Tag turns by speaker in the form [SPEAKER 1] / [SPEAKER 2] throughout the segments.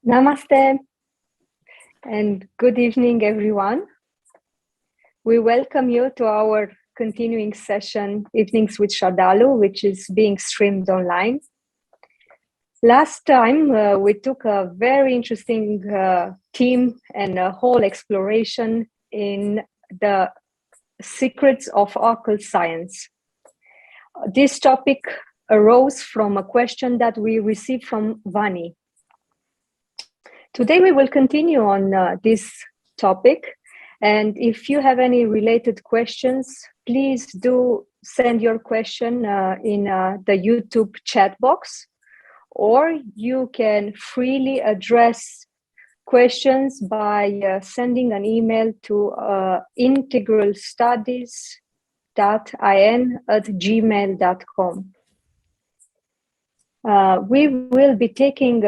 [SPEAKER 1] Namaste and good evening, everyone. We welcome you to our continuing session, Evenings with Sraddhalu, which is being streamed online. Last time, we took a very interesting theme and a whole exploration in the secrets of occult science. This topic arose from a question that we received from Vani. Today we will continue on this topic, and if you have any related questions, please do send your question in the YouTube chat box, or you can freely address questions by sending an email to integralstudies.in@gmail.com. We will be taking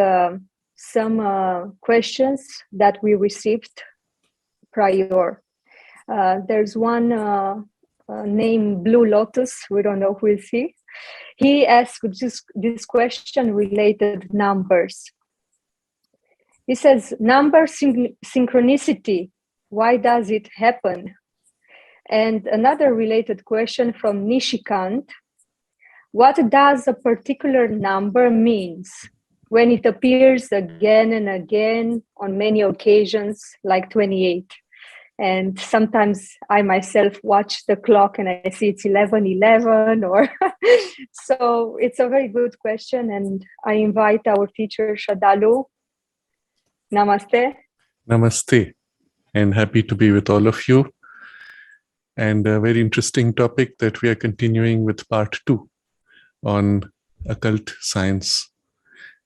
[SPEAKER 1] some questions that we received prior. There's one named Blue Lotus. We don't know who is he. He asked this question related numbers. He says, number synchronicity, why does it happen? And another related question from Nishikant, what does a particular number means when it appears again and again on many occasions, like 28? And sometimes I myself watch the clock and I see it's 11:11 or so it's a very good question, and I invite our teacher Sraddhalu. Namaste.
[SPEAKER 2] Namaste, and happy to be with all of you. And a very interesting topic that we are continuing with part 2 on occult science.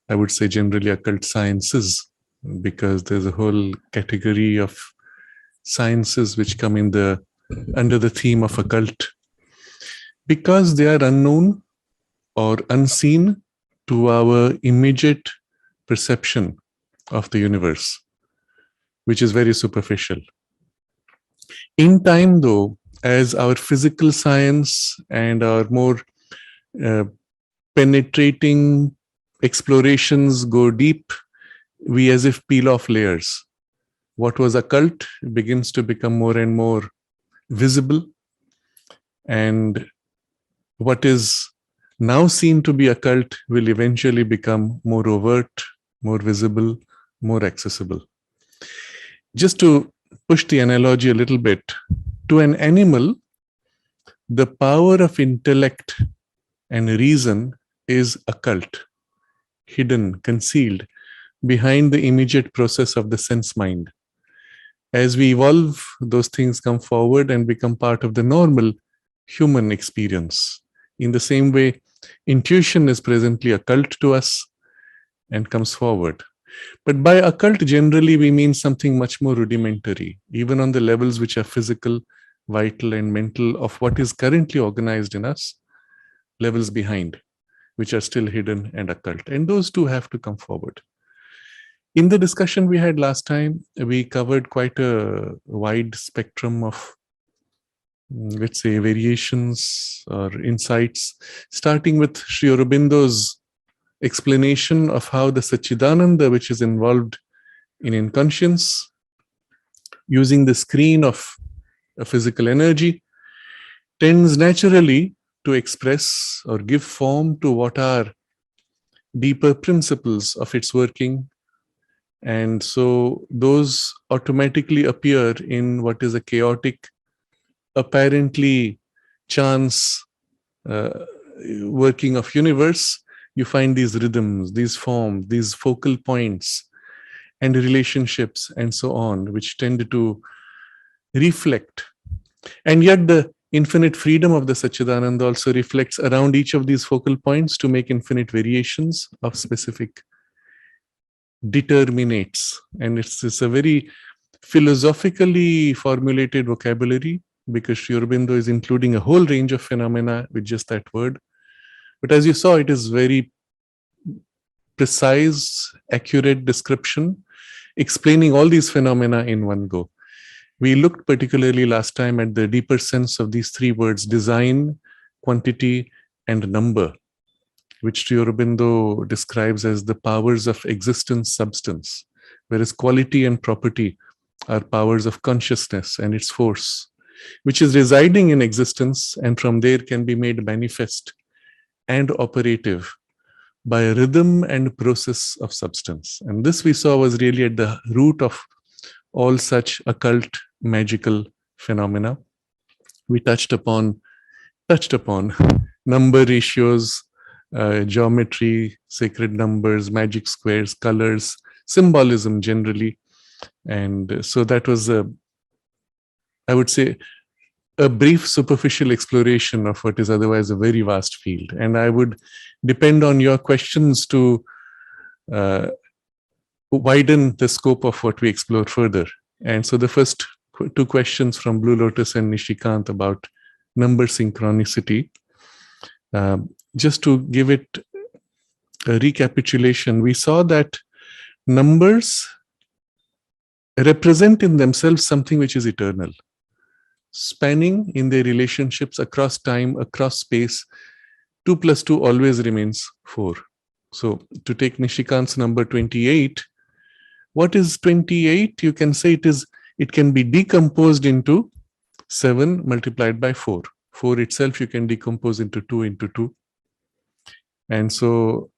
[SPEAKER 2] I would say generally occult sciences, because there's a whole category of sciences which come in under the theme of occult, because they are unknown or unseen to our immediate perception of the universe, which is very superficial. In time, though, as our physical science and our more penetrating explorations go deep, we as if peel off layers. What was occult begins to become more and more visible, and what is now seen to be occult will eventually become more overt, more visible, more accessible. Just to push the analogy a little bit, to an animal, the power of intellect and reason is occult, hidden, concealed behind the immediate process of the sense mind. As we evolve, those things come forward and become part of the normal human experience. In the same way, intuition is presently occult to us and comes forward. But by occult, generally, we mean something much more rudimentary, even on the levels which are physical, vital, and mental of what is currently organized in us, levels behind, which are still hidden and occult. And those two have to come forward. In the discussion we had last time, we covered quite a wide spectrum of, let's say, variations or insights, starting with Sri Aurobindo's explanation of how the Satchidananda, which is involved in inconscience, using the screen of a physical energy, tends naturally to express or give form to what are deeper principles of its working. And so those automatically appear in what is a chaotic, apparently chance working of universe. You find these rhythms, these forms, these focal points and relationships and so on, which tend to reflect. And yet the infinite freedom of the Satchidananda also reflects around each of these focal points to make infinite variations of specific determinates. And it's a very philosophically formulated vocabulary, because Sri Aurobindo is including a whole range of phenomena with just that word. But as you saw, it is very precise, accurate description, explaining all these phenomena in one go. We looked particularly last time at the deeper sense of these three words: design, quantity, and number. which Sri Aurobindo describes as the powers of existence substance, whereas quality and property are powers of consciousness and its force, which is residing in existence and from there can be made manifest and operative by a rhythm and process of substance. And this we saw was really at the root of all such occult magical phenomena. We touched upon number ratios, geometry, sacred numbers, magic squares, colors, symbolism generally. And so that was, I would say, a brief superficial exploration of what is otherwise a very vast field. And I would depend on your questions to widen the scope of what we explore further. And so the first two questions from Blue Lotus and Nishikant about number synchronicity. Just to give it a recapitulation, we saw that numbers represent in themselves something which is eternal, spanning in their relationships across time, across space. 2 plus 2 always remains 4. So to take Nishikant's number 28, what is 28? You can say it can be decomposed into 7 multiplied by 4. 4 itself you can decompose into 2 into 2. And so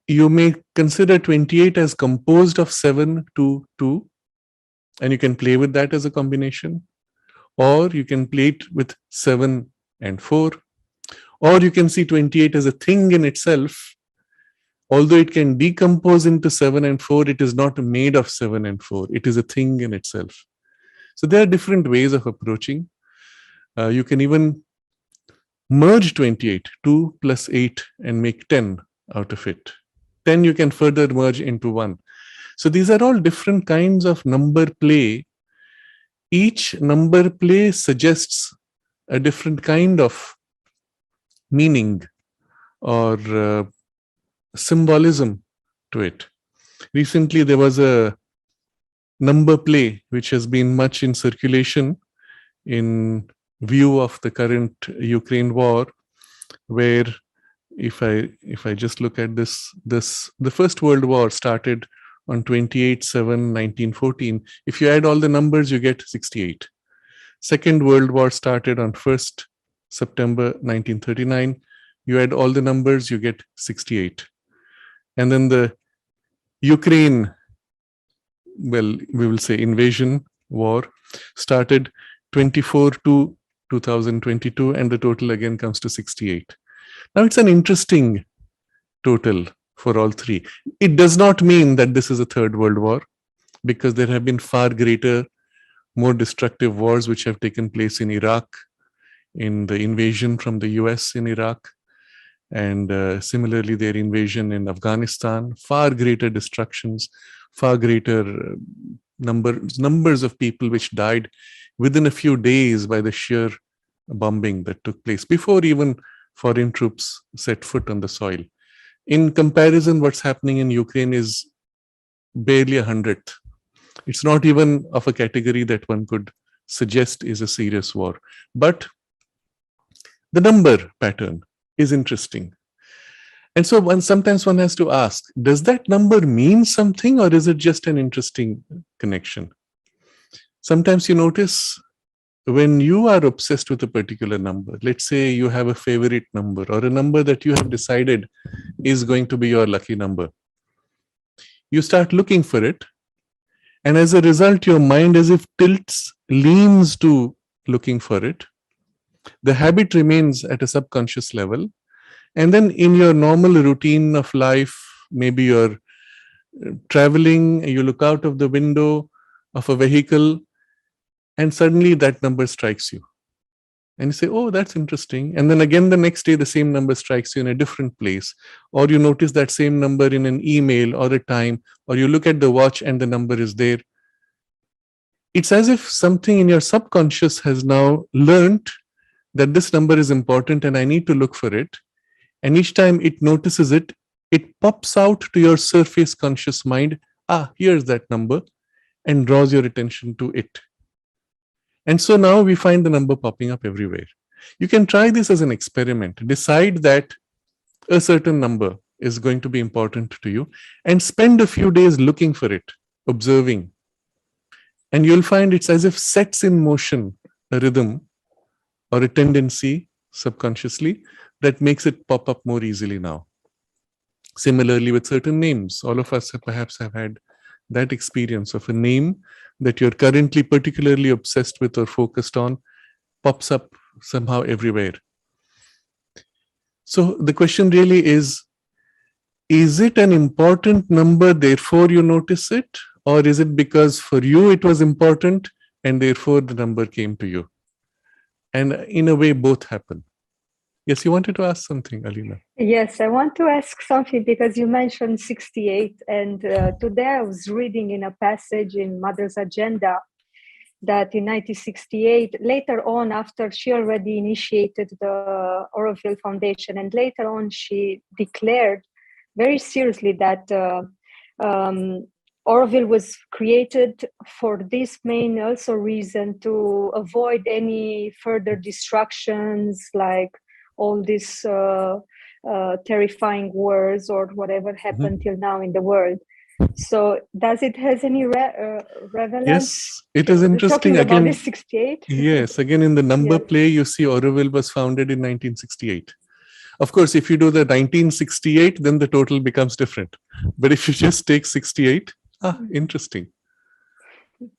[SPEAKER 2] you may consider 28 as composed of 7 to 2, and you can play with that as a combination. Or you can play it with 7 and 4. Or you can see 28 as a thing in itself. Although it can decompose into 7 and 4, it is not made of 7 and 4. It is a thing in itself. So there are different ways of approaching. You can even merge 28, 2 plus 8, and make 10 out of it. 10 you can further merge into 1. So these are all different kinds of number play. Each number play suggests a different kind of meaning or symbolism to it. Recently, there was a number play which has been much in circulation in view of the current Ukraine war, where if I just look at this, the First World War started on 28/7/1914. If you add all the numbers, you get 68. Second World War started on 1st September 1939. You add all the numbers, you get 68. And then the Ukraine, well, we will say invasion war, started 24/2/2022, and the total again comes to 68. Now it's an interesting total for all three. It does not mean that this is a third world war, because there have been far greater, more destructive wars which have taken place in Iraq, in the invasion from the US in Iraq, and similarly their invasion in Afghanistan, far greater destructions, far greater numbers of people which died within a few days by the sheer bombing that took place before even foreign troops set foot on the soil. In comparison, what's happening in Ukraine is barely 100th. It's not even of a category that one could suggest is a serious war. But the number pattern is interesting. And so sometimes one has to ask, does that number mean something, or is it just an interesting connection? Sometimes you notice when you are obsessed with a particular number, let's say you have a favorite number or a number that you have decided is going to be your lucky number. You start looking for it, and as a result, your mind as if leans to looking for it. The habit remains at a subconscious level. And then in your normal routine of life, maybe you're traveling, you look out of the window of a vehicle, and suddenly that number strikes you. And you say, oh, that's interesting. And then again, the next day, the same number strikes you in a different place. Or you notice that same number in an email or a time, or you look at the watch and the number is there. It's as if something in your subconscious has now learned that this number is important and I need to look for it. And each time it notices it, it pops out to your surface conscious mind. Here's that number, and draws your attention to it. And so now we find the number popping up everywhere. You can try this as an experiment. Decide that a certain number is going to be important to you, and spend a few days looking for it, observing. And you'll find it's as if sets in motion a rhythm or a tendency subconsciously that makes it pop up more easily now. Similarly, with certain names, all of us perhaps have had that experience of a name that you're currently particularly obsessed with or focused on pops up somehow everywhere. So the question really is it an important number, therefore you notice it? Or is it because for you it was important and therefore the number came to you? And in a way, both happen. Yes, you wanted to ask something, Alina.
[SPEAKER 1] Yes, I want to ask something because you mentioned 68. And today I was reading in a passage in Mother's Agenda that in 1968, later on, after she already initiated the Oroville Foundation, and later on she declared very seriously that Oroville was created for this main also reason, to avoid any further destructions, like all these terrifying wars or whatever happened till now in the world. So does it has any relevance?
[SPEAKER 2] Yes, it is interesting.
[SPEAKER 1] Talking
[SPEAKER 2] Again,
[SPEAKER 1] about this 68?
[SPEAKER 2] yes, again in the number
[SPEAKER 1] Yes.
[SPEAKER 2] play, you see Oroville was founded in 1968. Of course, if you do the 1968, then the total becomes different. But if you just take 68, interesting.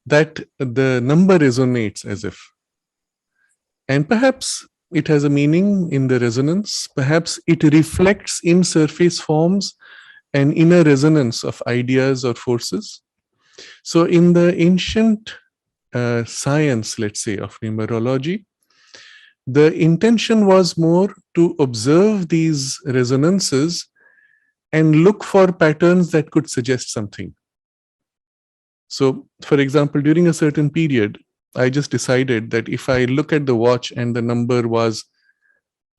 [SPEAKER 2] That the number resonates as if. And perhaps it has a meaning in the resonance. Perhaps it reflects in surface forms an inner resonance of ideas or forces. So in the ancient science, let's say, of numerology, the intention was more to observe these resonances and look for patterns that could suggest something. So, for example, during a certain period, I just decided that if I look at the watch and the number was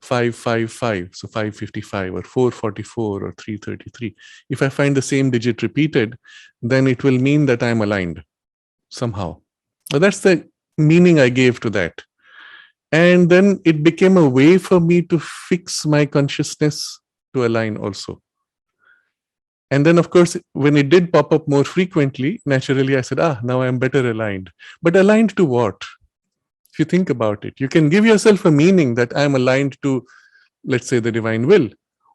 [SPEAKER 2] 555, so 555 or 444 or 333, if I find the same digit repeated, then it will mean that I'm aligned somehow. So that's the meaning I gave to that. And then it became a way for me to fix my consciousness to align also. And then, of course, when it did pop up more frequently, naturally I said, now I'm better aligned. But aligned to what? If you think about it, you can give yourself a meaning that I'm aligned to, let's say, the divine will.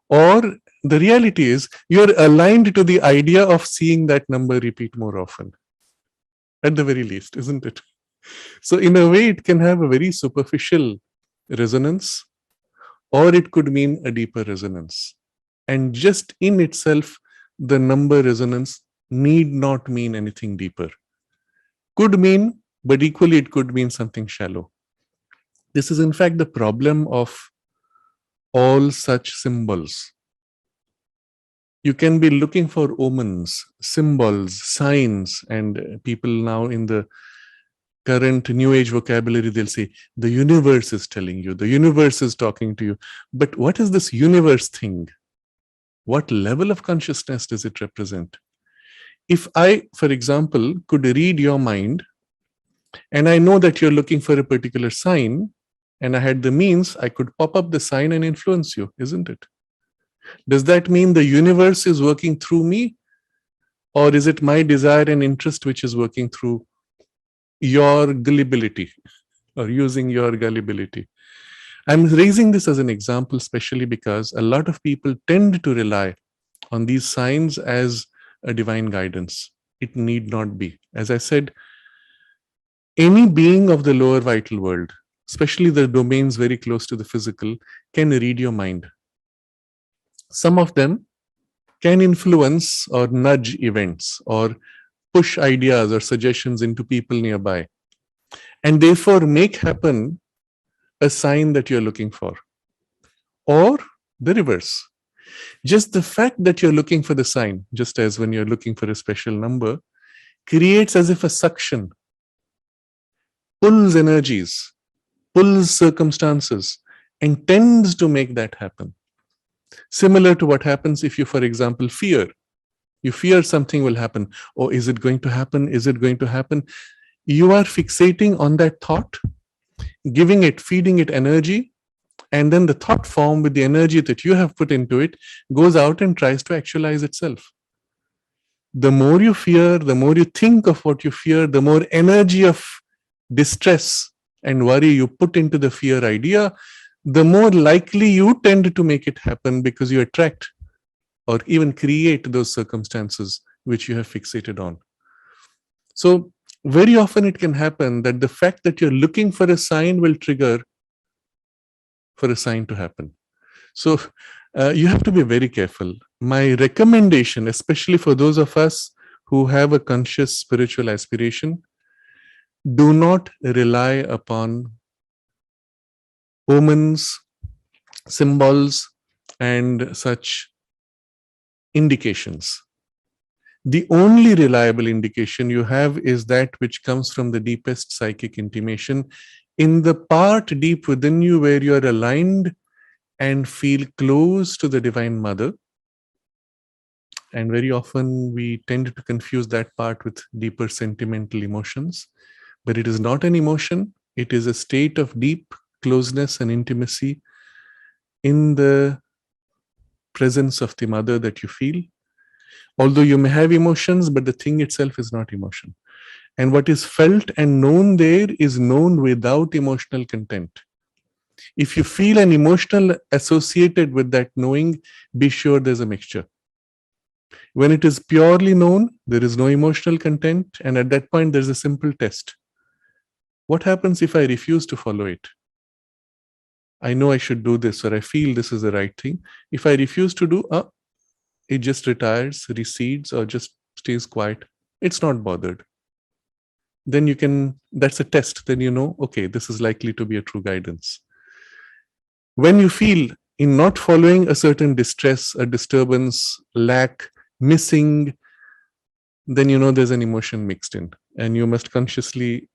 [SPEAKER 2] Or the reality is you're aligned to the idea of seeing that number repeat more often. At the very least, isn't it? So in a way, it can have a very superficial resonance, or it could mean a deeper resonance. And just in itself, the number resonance need not mean anything deeper. Could mean, but equally it could mean something shallow. This is in fact the problem of all such symbols. You can be looking for omens, symbols, signs, and people now in the current new age vocabulary, they'll say, the universe is telling you, the universe is talking to you. But what is this universe thing? What level of consciousness does it represent? If I, for example, could read your mind, and I know that you're looking for a particular sign, and I had the means, I could pop up the sign and influence you, isn't it? Does that mean the universe is working through me? Or is it my desire and interest which is working through your gullibility or using your gullibility? I'm raising this as an example, especially because a lot of people tend to rely on these signs as a divine guidance. It need not be. As I said, any being of the lower vital world, especially the domains very close to the physical, can read your mind. Some of them can influence or nudge events or push ideas or suggestions into people nearby, and therefore make happen a sign that you're looking for. Or the reverse. Just the fact that you're looking for the sign, just as when you're looking for a special number, creates as if a suction, pulls energies, pulls circumstances, and tends to make that happen. Similar to what happens if you, for example, fear. You fear something will happen. Oh, is it going to happen? Is it going to happen? You are fixating on that thought, giving it, feeding it energy, And then the thought form, with the energy that you have put into it, goes out and tries to actualize itself. The more you fear, the more you think of what you fear, the more energy of distress and worry you put into the fear idea, the more likely you tend to make it happen, because you attract or even create those circumstances which you have fixated on. So very often it can happen that the fact that you're looking for a sign will trigger for a sign to happen. So you have to be very careful. My recommendation, especially for those of us who have a conscious spiritual aspiration, do not rely upon omens, symbols, and such indications. The only reliable indication you have is that which comes from the deepest psychic intimation in the part deep within you where you are aligned and feel close to the Divine Mother. And very often we tend to confuse that part with deeper sentimental emotions. But it is not an emotion. It is a state of deep closeness and intimacy in the presence of the Mother that you feel. Although you may have emotions, but the thing itself is not emotion. And what is felt and known there is known without emotional content. If you feel an emotional associated with that knowing, be sure there's a mixture. When it is purely known, there is no emotional content, and at that point there's a simple test. What happens if I refuse to follow it? I know I should do this, or I feel this is the right thing. If I refuse to do, it just retires, recedes, or just stays quiet. It's not bothered. Then you can, that's a test. Then you know, okay, this is likely to be a true guidance. When you feel in not following a certain distress, a disturbance, lack, missing, then you know there's an emotion mixed in, and you must consciously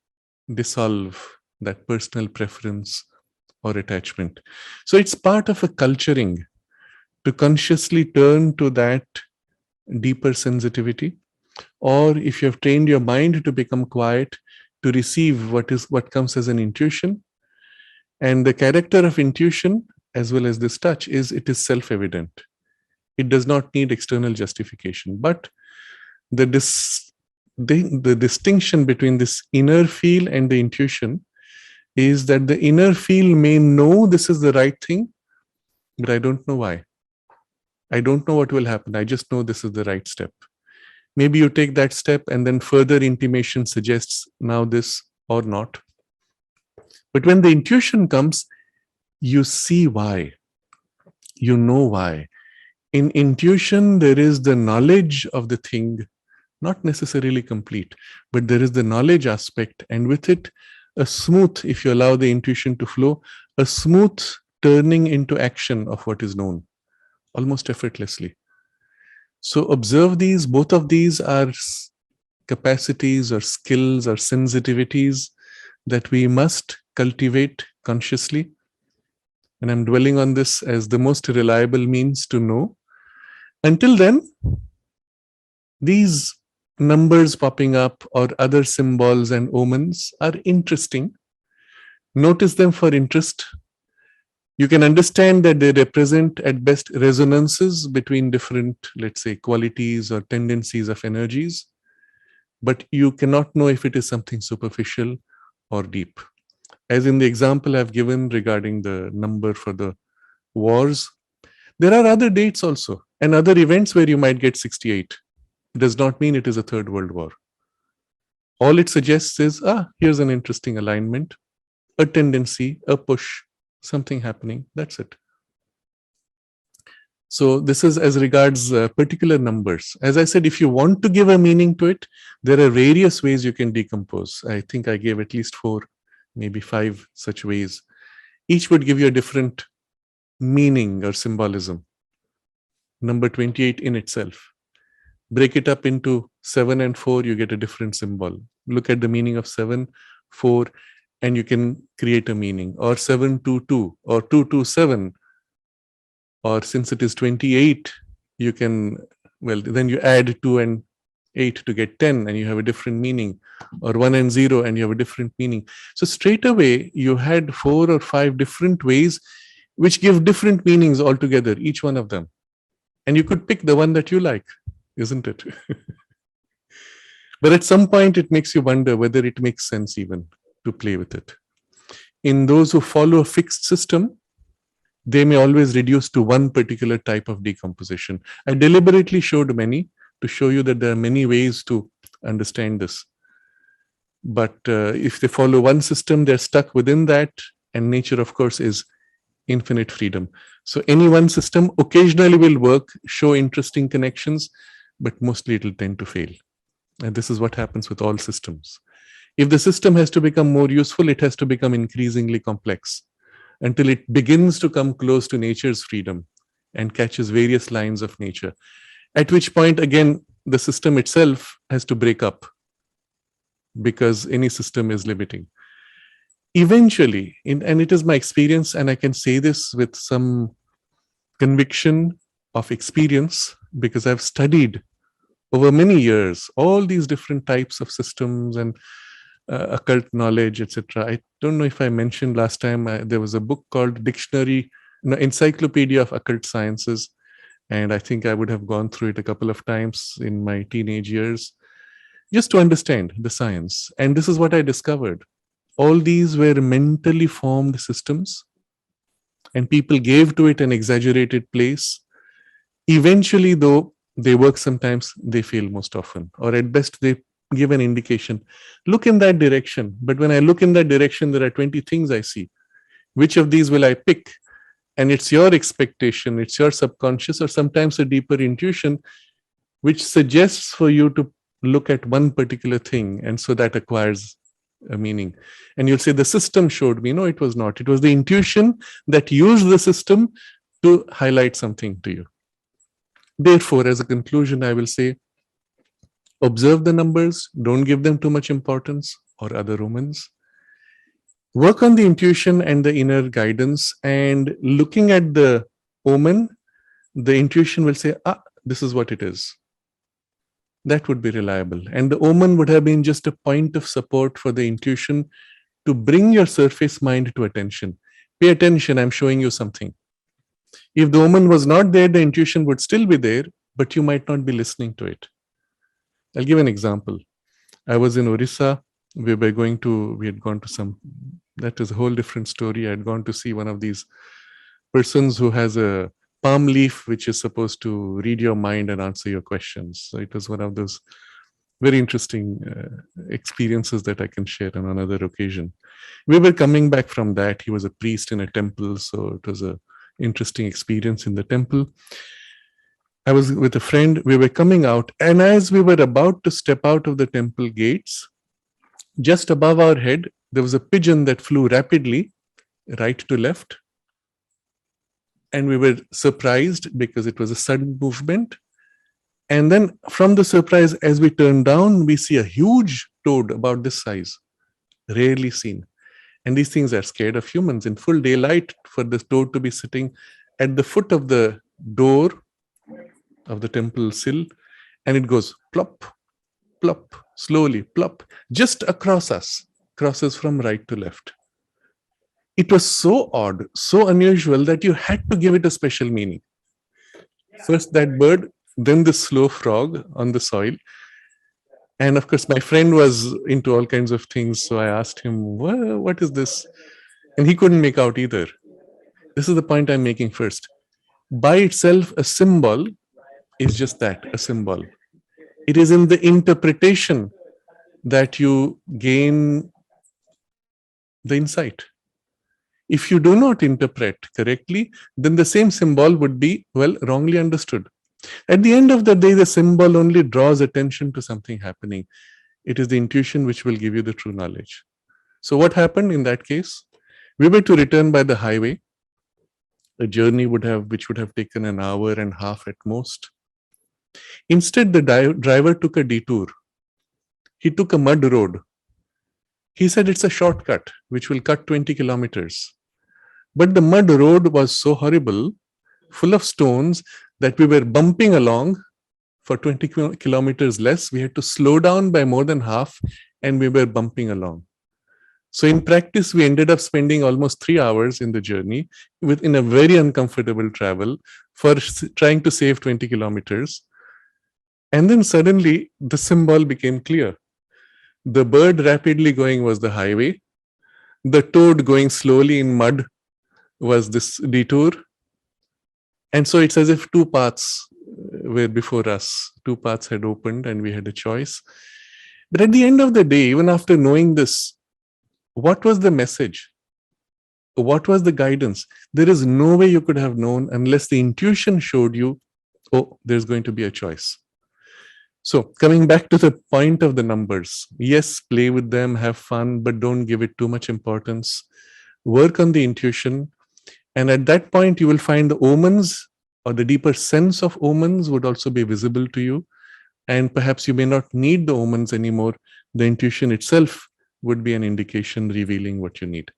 [SPEAKER 2] dissolve that personal preference or attachment. So it's part of a culturing to consciously turn to that deeper sensitivity, or if you have trained your mind to become quiet, to receive what comes as an intuition. And the character of intuition, as well as this touch, is it is self-evident. It does not need external justification. But the distinction between this inner feel and the intuition is that the inner feel may know this is the right thing, but I don't know why. I don't know what will happen. I just know this is the right step. Maybe you take that step and then further intimation suggests now this or not. But when the intuition comes, you see why. You know why. In intuition, there is the knowledge of the thing, not necessarily complete, but there is the knowledge aspect, and with it, a smooth, if you allow the intuition to flow, a smooth turning into action of what is known, almost effortlessly. So observe these. Both of these are capacities or skills or sensitivities that we must cultivate consciously. And I'm dwelling on this as the most reliable means to know. Until then, these numbers popping up or other symbols and omens are interesting. Notice them for interest. You can understand that they represent at best resonances between different, let's say, qualities or tendencies of energies, but you cannot know if it is something superficial or deep. As in the example I've given regarding the number for the wars, there are other dates also and other events where you might get 68. It does not mean it is a third world war. All it suggests is, here's an interesting alignment, a tendency, a push, something happening. That's it. So this is as regards particular numbers. As I said, if you want to give a meaning to it, there are various ways you can decompose. I think I gave at least 4, maybe 5 such ways. Each would give you a different meaning or symbolism. Number 28 in itself. Break it up into 7 and 4, you get a different symbol. Look at the meaning of 7, 4, and you can create a meaning. Or 722 or 227. Or since it is 28, you can, well, then you add 2 and 8 to get 10 and you have a different meaning. Or 1 and 0 and you have a different meaning. So straight away, you had 4 or 5 different ways which give different meanings altogether, each one of them. And you could pick the one that you like, isn't it? But at some point, it makes you wonder whether it makes sense even to play with it. In those who follow a fixed system, they may always reduce to one particular type of decomposition. I deliberately showed many to show you that there are many ways to understand this. But if they follow one system, they're stuck within that. And nature, of course, is infinite freedom. So any one system occasionally will work, show interesting connections, but mostly it will tend to fail. And this is what happens with all systems. If the system has to become more useful, it has to become increasingly complex until it begins to come close to nature's freedom and catches various lines of nature. At which point, again, the system itself has to break up because any system is limiting. Eventually, and it is my experience, and I can say this with some conviction of experience because I've studied over many years all these different types of systems and occult knowledge, etc. I don't know if I mentioned last time, there was a book called Encyclopedia of Occult Sciences, and I think I would have gone through it a couple of times in my teenage years just to understand the science. And this is what I discovered. All these were mentally formed systems, and people gave to it an exaggerated place. Eventually, though, they work sometimes, they fail most often, or at best, they give an indication. Look in that direction. But when I look in that direction, there are 20 things I see. Which of these will I pick? And it's your expectation, it's your subconscious, or sometimes a deeper intuition, which suggests for you to look at one particular thing. And so that acquires a meaning. And you'll say, the system showed me. No, it was not. It was the intuition that used the system to highlight something to you. Therefore, as a conclusion, I will say, observe the numbers, don't give them too much importance, or other omens. Work on the intuition and the inner guidance, and looking at the omen, the intuition will say, this is what it is. That would be reliable. And the omen would have been just a point of support for the intuition to bring your surface mind to attention. Pay attention, I'm showing you something. If the omen was not there, the intuition would still be there, but you might not be listening to it. I'll give an example. I was in Orissa. We had gone to some, that is a whole different story. I had gone to see one of these persons who has a palm leaf, which is supposed to read your mind and answer your questions. So it was one of those very interesting experiences that I can share on another occasion. We were coming back from that. He was a priest in a temple, so it was an interesting experience in the temple. I was with a friend. We were coming out, and as we were about to step out of the temple gates, just above our head, there was a pigeon that flew rapidly, right to left. And we were surprised because it was a sudden movement. And then from the surprise, as we turn down, we see a huge toad about this size, rarely seen. And these things are scared of humans. In full daylight, for the toad to be sitting at the foot of the door of the temple sill, and it goes plop, plop, slowly, plop, just across us, crosses from right to left. It was so odd, so unusual that you had to give it a special meaning. First that bird, then the slow frog on the soil. And of course, my friend was into all kinds of things. So I asked him, what is this? And he couldn't make out either. This is the point I'm making first. By itself, a symbol is just that, a symbol. It is in the interpretation that you gain the insight. If you do not interpret correctly, then the same symbol would be, wrongly understood. At the end of the day, the symbol only draws attention to something happening. It is the intuition which will give you the true knowledge. So what happened in that case? We were to return by the highway. A journey which would have taken an hour and a half at most. Instead, the driver took a detour. He took a mud road. He said it's a shortcut which will cut 20 kilometers. But the mud road was so horrible, full of stones, that we were bumping along for 20 kilometers less. We had to slow down by more than half, and we were bumping along. So in practice, we ended up spending almost 3 hours in the journey within a very uncomfortable travel for trying to save 20 kilometers. And then suddenly the symbol became clear. The bird rapidly going was the highway. The toad going slowly in mud was this detour. And so it's as if two paths were before us. Two paths had opened and we had a choice. But at the end of the day, even after knowing this, what was the message? What was the guidance? There is no way you could have known unless the intuition showed you, oh, there's going to be a choice. So coming back to the point of the numbers, yes, play with them, have fun, but don't give it too much importance. Work on the intuition. And at that point, you will find the omens or the deeper sense of omens would also be visible to you. And perhaps you may not need the omens anymore. The intuition itself would be an indication revealing what you need.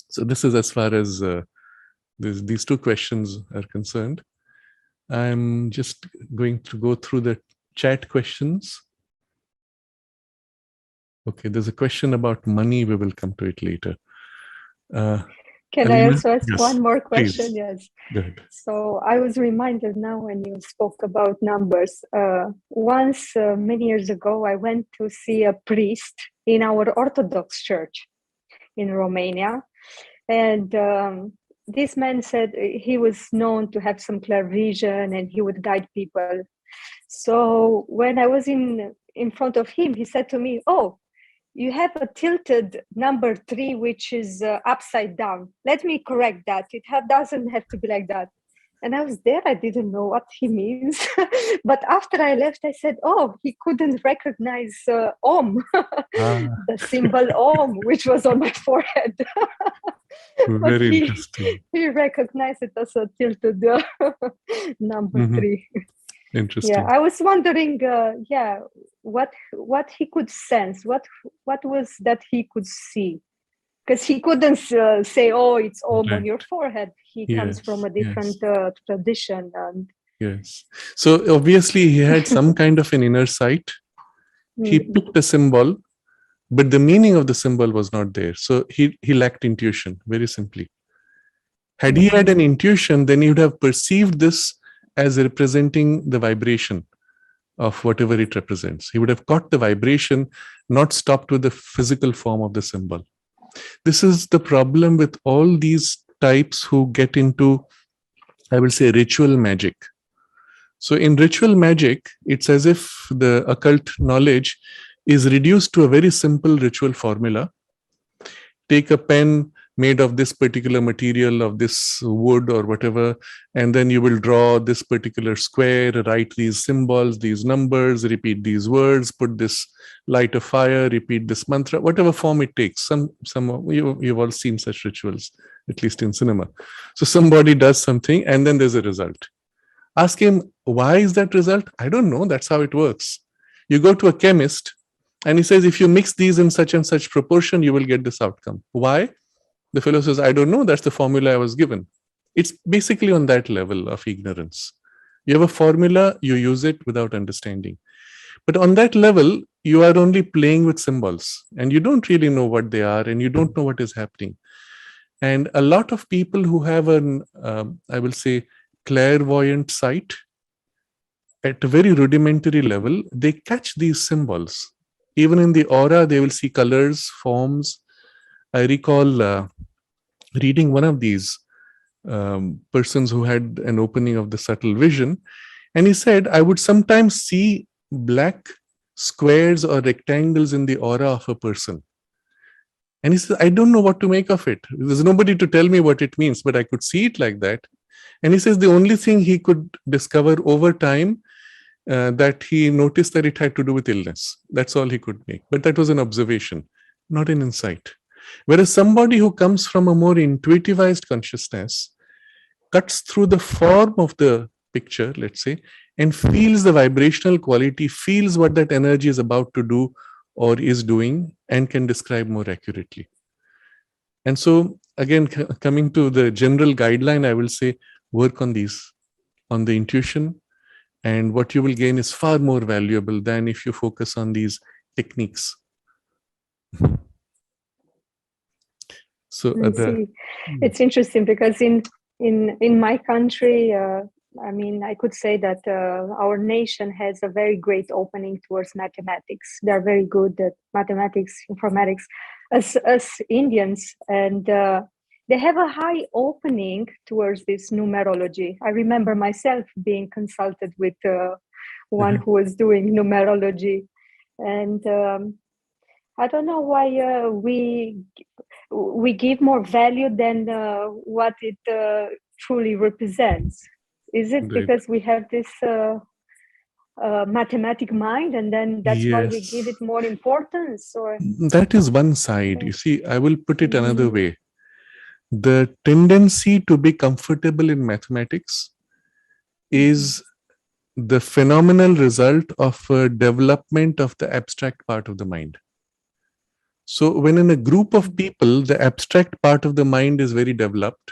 [SPEAKER 2] So this is as far as these two questions are concerned. I'm just going to go through the chat questions. Okay, there's a question about money. We will come to it later.
[SPEAKER 1] Can I also ask
[SPEAKER 2] yes,
[SPEAKER 1] one more question?
[SPEAKER 2] please.
[SPEAKER 1] Yes.
[SPEAKER 2] Go ahead.
[SPEAKER 1] So I was reminded now when you spoke about numbers. Once, many years ago, I went to see a priest in our Orthodox church in Romania. And this man said he was known to have some clear vision and he would guide people. So when I was in front of him, he said to me, "Oh, you have a tilted number 3, which is upside down. Let me correct that. It doesn't have to be like that." And I was there. I didn't know what he means. But after I left, I said, "Oh, he couldn't recognize Om," the symbol Om, which was on my forehead. But
[SPEAKER 2] Very interesting.
[SPEAKER 1] He recognized it as a tilted number 3.
[SPEAKER 2] Interesting.
[SPEAKER 1] Yeah, I was wondering, what he could sense, what was that he could see, because he couldn't say, "Oh, it's Om on your forehead." He comes from a different tradition. And
[SPEAKER 2] yes, so obviously he had some kind of an inner sight. He picked a symbol, but the meaning of the symbol was not there. So he lacked intuition, very simply. Had he had an intuition, then he would have perceived this as representing the vibration of whatever it represents. He would have caught the vibration, not stopped with the physical form of the symbol. This is the problem with all these types who get into, I will say, ritual magic. So in ritual magic, it's as if the occult knowledge is reduced to a very simple ritual formula. Take a pen made of this particular material, of this wood or whatever, and then you will draw this particular square, write these symbols, these numbers, repeat these words, put this, light a fire, repeat this mantra, whatever form it takes. You've all seen such rituals, at least in cinema. So somebody does something and then there's a result. Ask him, why is that result? I don't know, that's how it works. You go to a chemist and he says, if you mix these in such and such proportion, you will get this outcome. Why? The fellow says, I don't know, that's the formula I was given. It's basically on that level of ignorance. You have a formula, you use it without understanding. But on that level, you are only playing with symbols and you don't really know what they are and you don't know what is happening. And a lot of people who have an, I will say, clairvoyant sight, at a very rudimentary level, they catch these symbols. Even in the aura, they will see colors, forms. I recall reading one of these persons who had an opening of the subtle vision, and he said, I would sometimes see black squares or rectangles in the aura of a person. And he said, I don't know what to make of it. There's nobody to tell me what it means, but I could see it like that. And he says the only thing he could discover over time that he noticed that it had to do with illness. That's all he could make. But that was an observation, not an insight. Whereas somebody who comes from a more intuitivized consciousness cuts through the form of the picture, let's say, and feels the vibrational quality, feels what that energy is about to do or is doing, and can describe more accurately. And so, again, coming to the general guideline, I will say, work on these, on the intuition, and what you will gain is far more valuable than if you focus on these techniques. So
[SPEAKER 1] I see. It's interesting because in my country, I mean, I could say that our nation has a very great opening towards mathematics. They're very good at mathematics, informatics, as Indians, and they have a high opening towards this numerology. I remember myself being consulted with one who was doing numerology, and I don't know why we give more value than what it truly represents. Is it
[SPEAKER 2] right.
[SPEAKER 1] because we have this mathematic mind, and then that's why we give
[SPEAKER 2] Yes,
[SPEAKER 1] it more importance? Or
[SPEAKER 2] that is one side. You see, I will put it another way. The tendency to be comfortable in mathematics is the phenomenal result of a development of the abstract part of the mind. So, when in a group of people, the abstract part of the mind is very developed,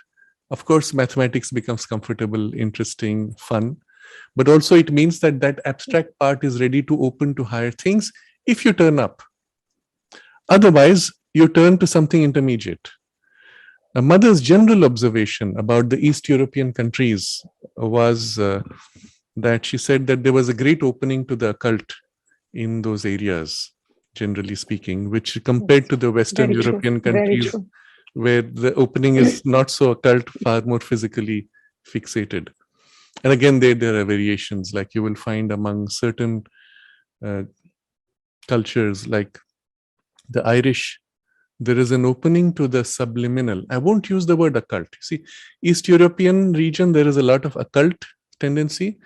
[SPEAKER 2] of course, mathematics becomes comfortable, interesting, fun. But also, it means that that abstract part is ready to open to higher things if you turn up. Otherwise, you turn to something intermediate. A mother's general observation about the East European countries was that she said that there was a great opening to the occult in those areas, generally speaking, which compared to the Western
[SPEAKER 1] very true,
[SPEAKER 2] European
[SPEAKER 1] very
[SPEAKER 2] countries,
[SPEAKER 1] true.
[SPEAKER 2] where the opening is not so occult, far more physically fixated. And again, there are variations, like you will find among certain uh, cultures, like the Irish, there is an opening to the subliminal. I won't use the word occult. See, East European region, there is a lot of occult tendency.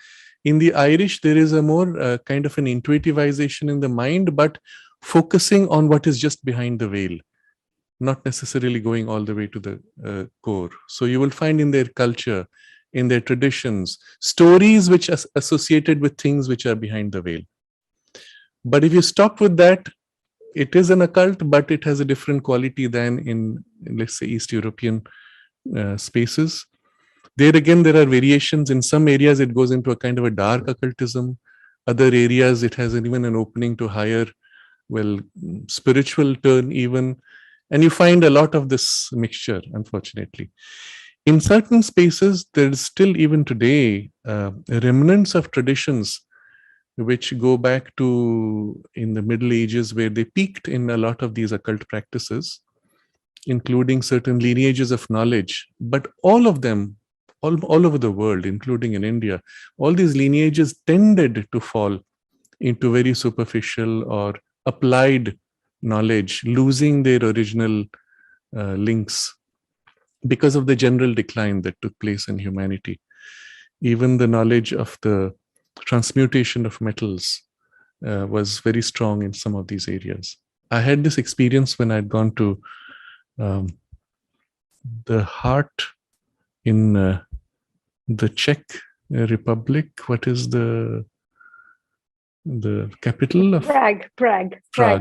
[SPEAKER 2] In the Irish, there is a more kind of an intuitivization in the mind, but focusing on what is just behind the veil, not necessarily going all the way to the core. So you will find in their culture, in their traditions, stories which are associated with things which are behind the veil. But if you stop with that, it is an occult, but it has a different quality than in let's say, East European spaces. There again, there are variations. In some areas, it goes into a kind of a dark occultism. Other areas, it has even an opening to higher, well, spiritual turn even. And you find a lot of this mixture, unfortunately. In certain spaces, there is still, even today, remnants of traditions which go back to in the Middle Ages, where they peaked in a lot of these occult practices, including certain lineages of knowledge. But all of them, all over the world, including in India, all these lineages tended to fall into very superficial or applied knowledge, losing their original links because of the general decline that took place in humanity. Even the knowledge of the transmutation of metals was very strong in some of these areas. I had this experience when I'd gone to the heart in the Czech Republic. What is the capital of
[SPEAKER 1] Prague.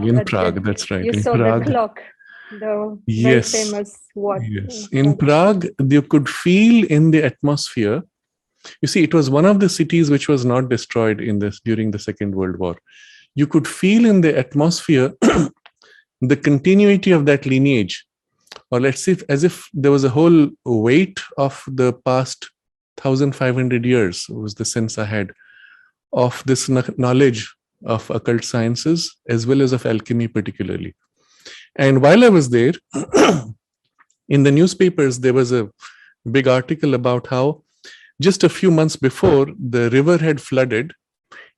[SPEAKER 2] In Prague, that's right.
[SPEAKER 1] You
[SPEAKER 2] In
[SPEAKER 1] saw the
[SPEAKER 2] Prague,
[SPEAKER 1] clock, the very
[SPEAKER 2] yes,
[SPEAKER 1] famous what?
[SPEAKER 2] yes. In Prague, you could feel in the atmosphere. You see, it was one of the cities which was not destroyed in this during the Second World War. You could feel in the atmosphere the continuity of that lineage, or let's say, as if there was a whole weight of the past 1,500 years, was the sense I had of this knowledge of occult sciences as well as of alchemy particularly. And while I was there, in the newspapers, there was a big article about how just a few months before, the river had flooded.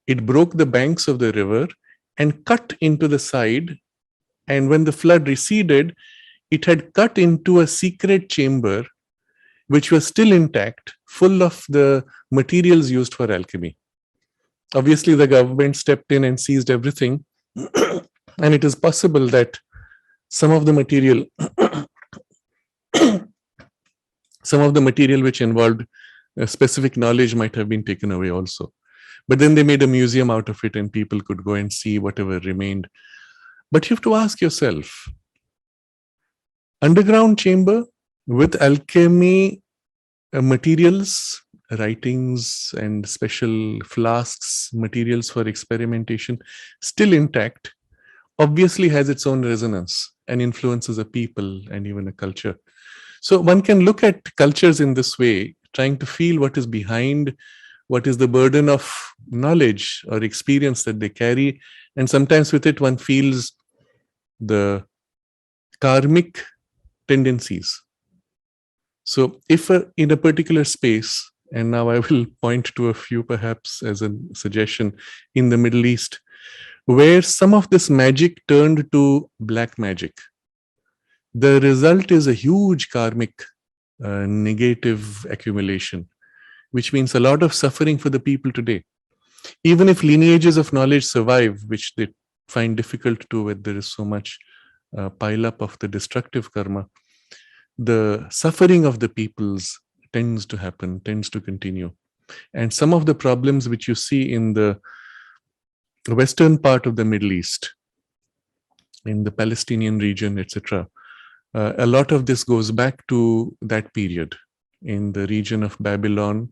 [SPEAKER 2] It broke the banks of the river and cut into the side. And when the flood receded, it had cut into a secret chamber, which was still intact, full of the materials used for alchemy. Obviously, the government stepped in and seized everything. And it is possible that some of the material, which involved specific knowledge might have been taken away also. But then they made a museum out of it and people could go and see whatever remained. But you have to ask yourself, underground chamber with alchemy materials, writings and special flasks, materials for experimentation still intact, obviously has its own resonance and influences a people and even a culture. So one can look at cultures in this way, trying to feel what is behind, what is the burden of knowledge or experience that they carry. And sometimes with it, one feels the karmic tendencies. So if in a particular space, and now I will point to a few perhaps as a suggestion, in the Middle East, where some of this magic turned to black magic, the result is a huge karmic negative accumulation, which means a lot of suffering for the people today. Even if lineages of knowledge survive, which they find difficult to where there is so much pile up of the destructive karma, the suffering of the peoples tends to happen, tends to continue. And some of the problems which you see in the western part of the Middle East, in the Palestinian region, etc., a lot of this goes back to that period in the region of Babylon,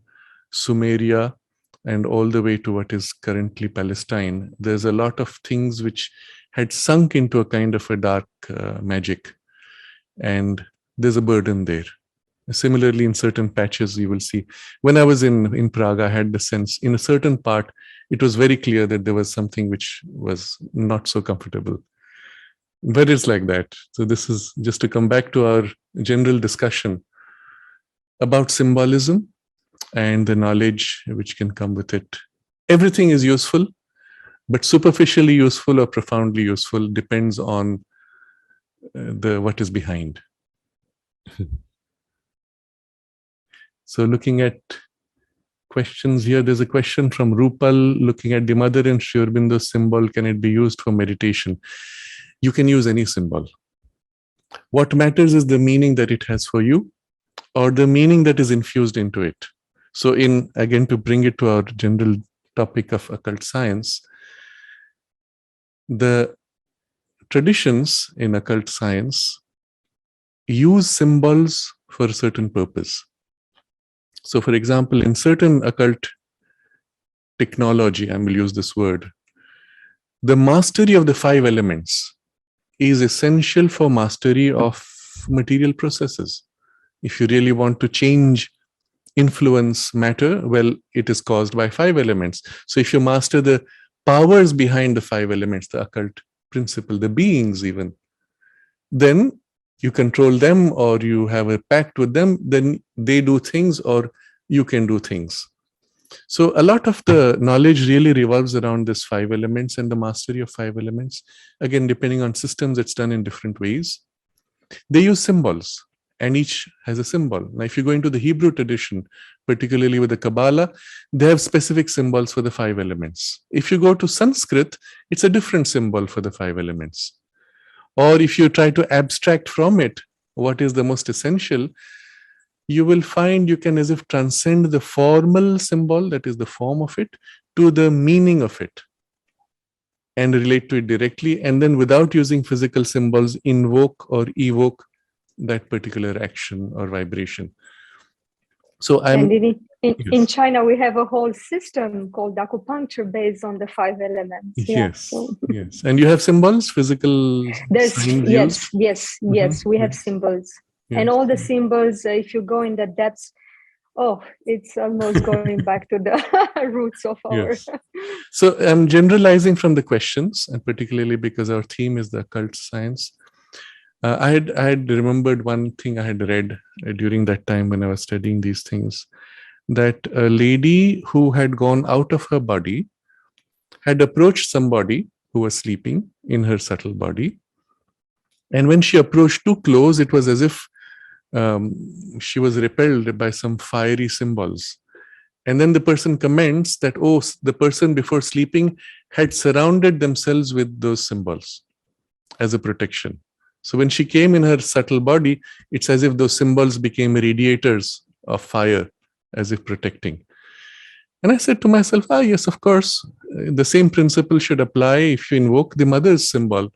[SPEAKER 2] Sumeria, and all the way to what is currently Palestine. There's a lot of things which had sunk into a kind of a dark magic, and there's a burden there. Similarly, in certain patches, you will see. When I was in Prague, I had the sense in a certain part, it was very clear that there was something which was not so comfortable. But it's like that. So this is just to come back to our general discussion about symbolism and the knowledge which can come with it. Everything is useful, but superficially useful or profoundly useful depends on what is behind. So looking at questions here, there's a question from Rupal looking at the mother and Sri Aurobindo's symbol. Can it be used for meditation? You can use any symbol. What matters is the meaning that it has for you or the meaning that is infused into it. So again, to bring it to our general topic of occult science, the traditions in occult science use symbols for a certain purpose. So for example, in certain occult technology, I will use this word, the mastery of the 5 elements is essential for mastery of material processes. If you really want to change, influence matter, well, it is caused by 5 elements. So if you master the powers behind the 5 elements, the occult principle, the beings even, then you control them or you have a pact with them, then they do things or you can do things. So a lot of the knowledge really revolves around this 5 elements and the mastery of 5 elements. Again, depending on systems, it's done in different ways. They use symbols and each has a symbol. Now, if you go into the Hebrew tradition, particularly with the Kabbalah, they have specific symbols for the 5 elements. If you go to Sanskrit, it's a different symbol for the 5 elements. Or if you try to abstract from it what is the most essential, you will find you can as if transcend the formal symbol, that is the form of it, to the meaning of it and relate to it directly, and then without using physical symbols, invoke or evoke that particular action or vibration. So
[SPEAKER 1] in China, we have a whole system called acupuncture based on the 5 elements.
[SPEAKER 2] Yes, yes. And you have symbols, physical signs used?
[SPEAKER 1] Yes, we have symbols. Yes. And all the symbols, if you go in the depths, it's almost going back to the roots of our... Yes.
[SPEAKER 2] So I'm generalizing from the questions, and particularly because our theme is the occult science. I had remembered one thing I had read during that time when I was studying these things, that a lady who had gone out of her body had approached somebody who was sleeping in her subtle body. And when she approached too close, it was as if she was repelled by some fiery symbols. And then the person comments that, the person before sleeping had surrounded themselves with those symbols as a protection. So when she came in her subtle body, it's as if those symbols became radiators of fire, as if protecting. And I said to myself, yes, of course, the same principle should apply if you invoke the mother's symbol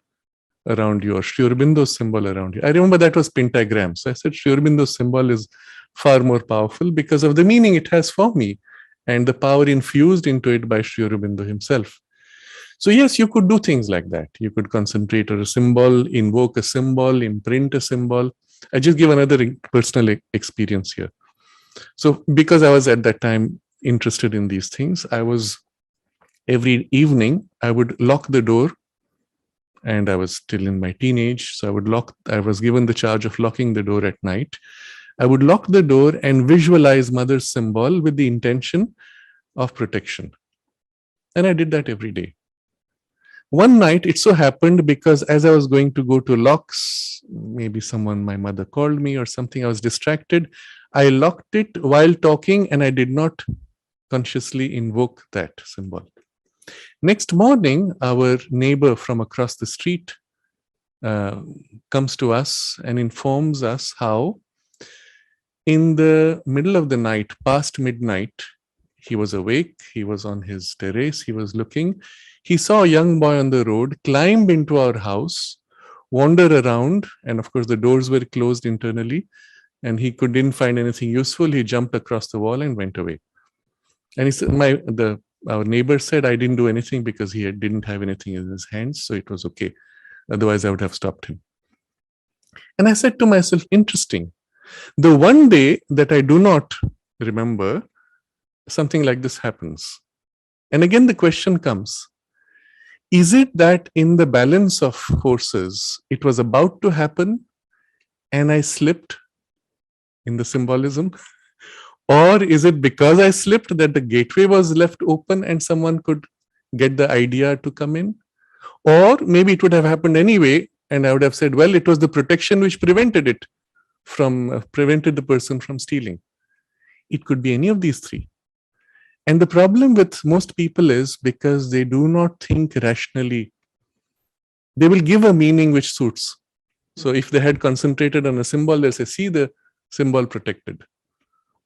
[SPEAKER 2] around you or Sri Aurobindo's symbol around you. I remember that was pentagram. So I said Sri Aurobindo's symbol is far more powerful because of the meaning it has for me and the power infused into it by Sri Aurobindo himself. So yes, you could do things like that. You could concentrate on a symbol, invoke a symbol, imprint a symbol. I just give another personal experience here. So because I was at that time interested in these things, I was every evening, I would lock the door, and I was still in my teenage. So I was given the charge of locking the door at night. I would lock the door and visualize mother's symbol with the intention of protection. And I did that every day. One night, it so happened because as I was going to go to locks, maybe my mother called me or something, I was distracted. I locked it while talking, and I did not consciously invoke that symbol. Next morning, our neighbor from across the street comes to us and informs us how in the middle of the night, past midnight, he was awake, he was on his terrace, he was looking. He saw a young boy on the road climb into our house, wander around, and of course the doors were closed internally, and he didn't find anything useful. He jumped across the wall and went away. And he said, our neighbor said, I didn't do anything because he didn't have anything in his hands, so it was okay. Otherwise, I would have stopped him. And I said to myself, interesting. The one day that I do not remember, something like this happens. And again, the question comes, is it that in the balance of forces, it was about to happen and I slipped in the symbolism? Or is it because I slipped that the gateway was left open and someone could get the idea to come in? Or maybe it would have happened anyway, and I would have said, well, it was the protection which prevented the person from stealing. It could be any of these three. And the problem with most people is because they do not think rationally. They will give a meaning which suits. So if they had concentrated on a symbol, they'll say, see, the symbol protected.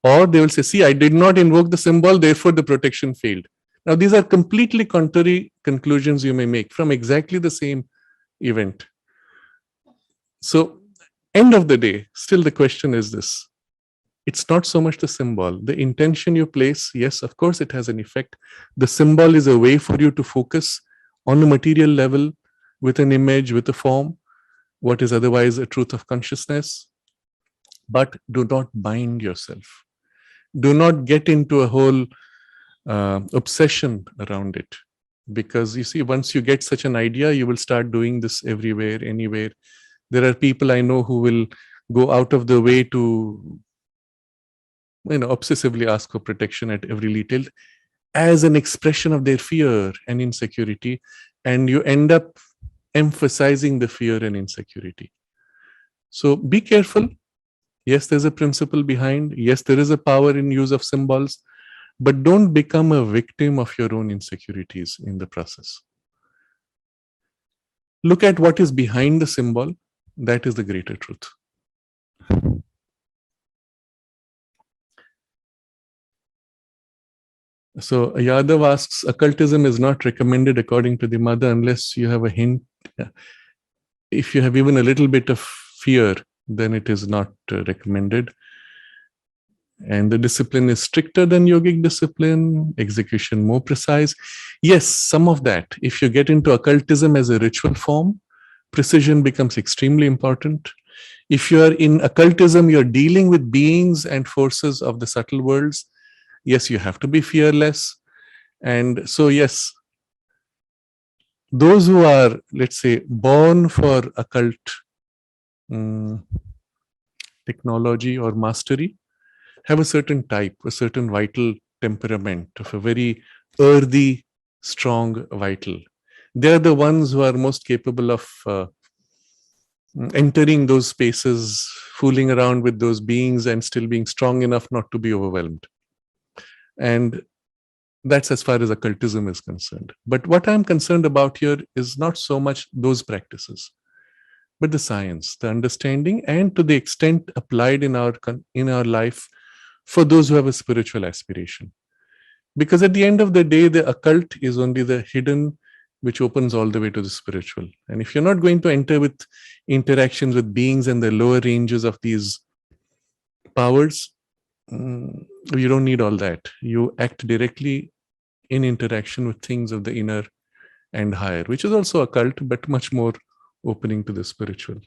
[SPEAKER 2] Or they will say, see, I did not invoke the symbol, therefore the protection failed. Now, these are completely contrary conclusions you may make from exactly the same event. So, end of the day, still the question is this. It's not so much the symbol. The intention you place, yes, of course, it has an effect. The symbol is a way for you to focus on a material level with an image, with a form, what is otherwise a truth of consciousness. But do not bind yourself. Do not get into a whole obsession around it. Because you see, once you get such an idea, you will start doing this everywhere, anywhere. There are people I know who will go out of the way to, obsessively ask for protection at every detail as an expression of their fear and insecurity. And you end up emphasizing the fear and insecurity. So be careful. Yes, there's a principle behind. Yes, there is a power in use of symbols, but don't become a victim of your own insecurities in the process. Look at what is behind the symbol. That is the greater truth. So Yadav asks, occultism is not recommended according to the mother unless you have a hint. If you have even a little bit of fear, then it is not recommended. And the discipline is stricter than yogic discipline, execution more precise. Yes, some of that. If you get into occultism as a ritual form, precision becomes extremely important. If you are in occultism, you're dealing with beings and forces of the subtle worlds. Yes, you have to be fearless. And so, yes, those who are, let's say, born for occult technology or mastery have a certain type, a certain vital temperament of a very earthy, strong vital. They're the ones who are most capable of entering those spaces, fooling around with those beings and still being strong enough not to be overwhelmed. And that's as far as occultism is concerned. But what I'm concerned about here is not so much those practices, but the science, the understanding, and to the extent applied in our life for those who have a spiritual aspiration. Because at the end of the day, the occult is only the hidden, which opens all the way to the spiritual. And if you're not going to enter with interactions with beings and the lower ranges of these powers, you don't need all that. You act directly in interaction with things of the inner and higher, which is also occult, but much more opening to the spiritual.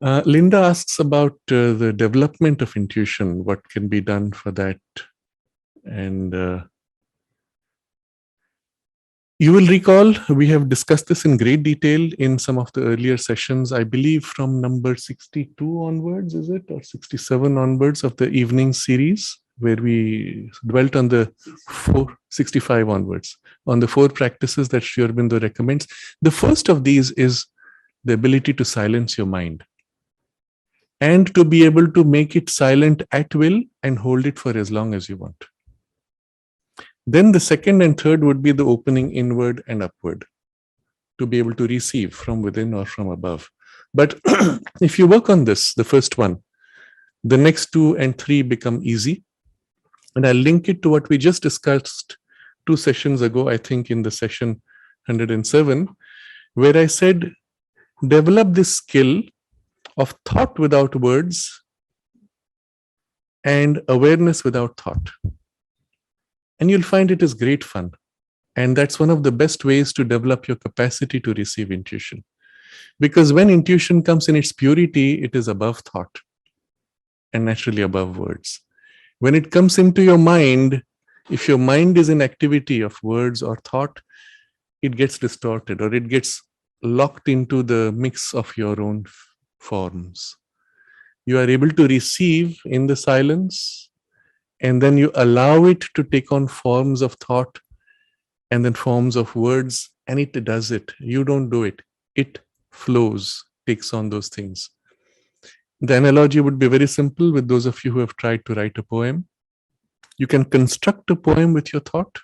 [SPEAKER 2] Linda asks about the development of intuition, what can be done for that. And you will recall we have discussed this in great detail in some of the earlier sessions, I believe from number 62 onwards, is it? Or 67 onwards of the evening series, where we dwelt on the 65 onwards, on the 4 practices that Sri Aurobindo recommends. The first of these is the ability to silence your mind and to be able to make it silent at will and hold it for as long as you want. Then the second and third would be the opening inward and upward, to be able to receive from within or from above. But if you work on this, the first one, the next 2 and 3 become easy. And I'll link it to what we just discussed 2 sessions ago, I think in the session 107, where I said, develop this skill of thought without words and awareness without thought. And you'll find it is great fun. And that's one of the best ways to develop your capacity to receive intuition. Because when intuition comes in its purity, it is above thought and naturally above words. When it comes into your mind, if your mind is in activity of words or thought, it gets distorted or it gets locked into the mix of your own forms. You are able to receive in the silence, and then you allow it to take on forms of thought and then forms of words, and it does it. You don't do it. It flows, takes on those things. The analogy would be very simple with those of you who have tried to write a poem. You can construct a poem with your thought,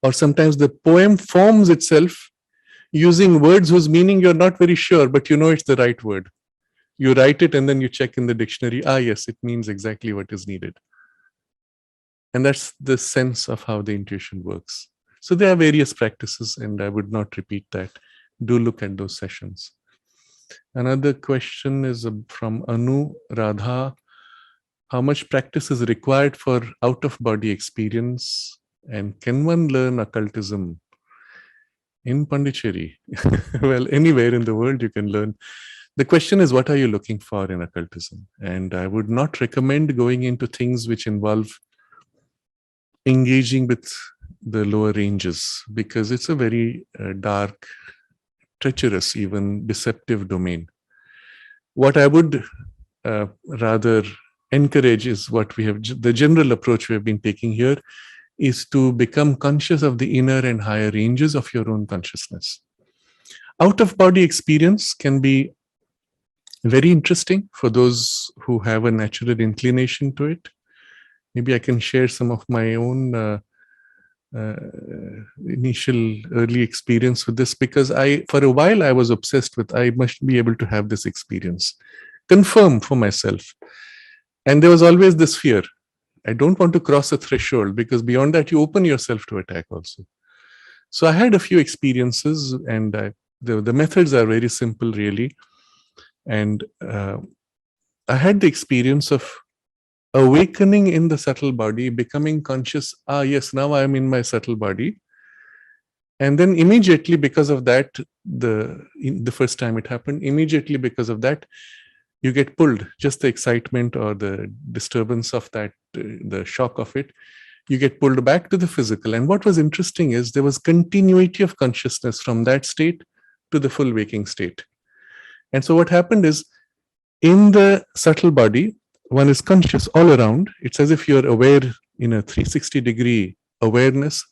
[SPEAKER 2] or sometimes the poem forms itself using words whose meaning you're not very sure, but you know it's the right word. You write it and then you check in the dictionary, yes, it means exactly what is needed. And that's the sense of how the intuition works. So there are various practices, and I would not repeat that. Do look at those sessions. Another question is from Anu Radha. How much practice is required for out-of-body experience? And can one learn occultism in Pondicherry? Well, anywhere in the world you can learn. The question is, what are you looking for in occultism? And I would not recommend going into things which involve engaging with the lower ranges, because it's a very dark, treacherous, even deceptive domain. What I would rather encourage is what we have, the general approach we have been taking here, is to become conscious of the inner and higher ranges of your own consciousness. Out-of-body experience can be very interesting for those who have a natural inclination to it. Maybe I can share some of my own initial early experience with this, because for a while I was obsessed with, I must be able to have this experience, confirm for myself. And there was always this fear. I don't want to cross a threshold, because beyond that you open yourself to attack also. So I had a few experiences, and the methods are very simple really. And I had the experience of awakening in the subtle body, becoming conscious, yes, now I am in my subtle body. And then immediately because of that, the first time it happened, immediately because of that, you get pulled, just the excitement or the disturbance of that, the shock of it, you get pulled back to the physical. And what was interesting is there was continuity of consciousness from that state to the full waking state. And so what happened is, in the subtle body, one is conscious all around. It's as if you're aware in a 360-degree awareness.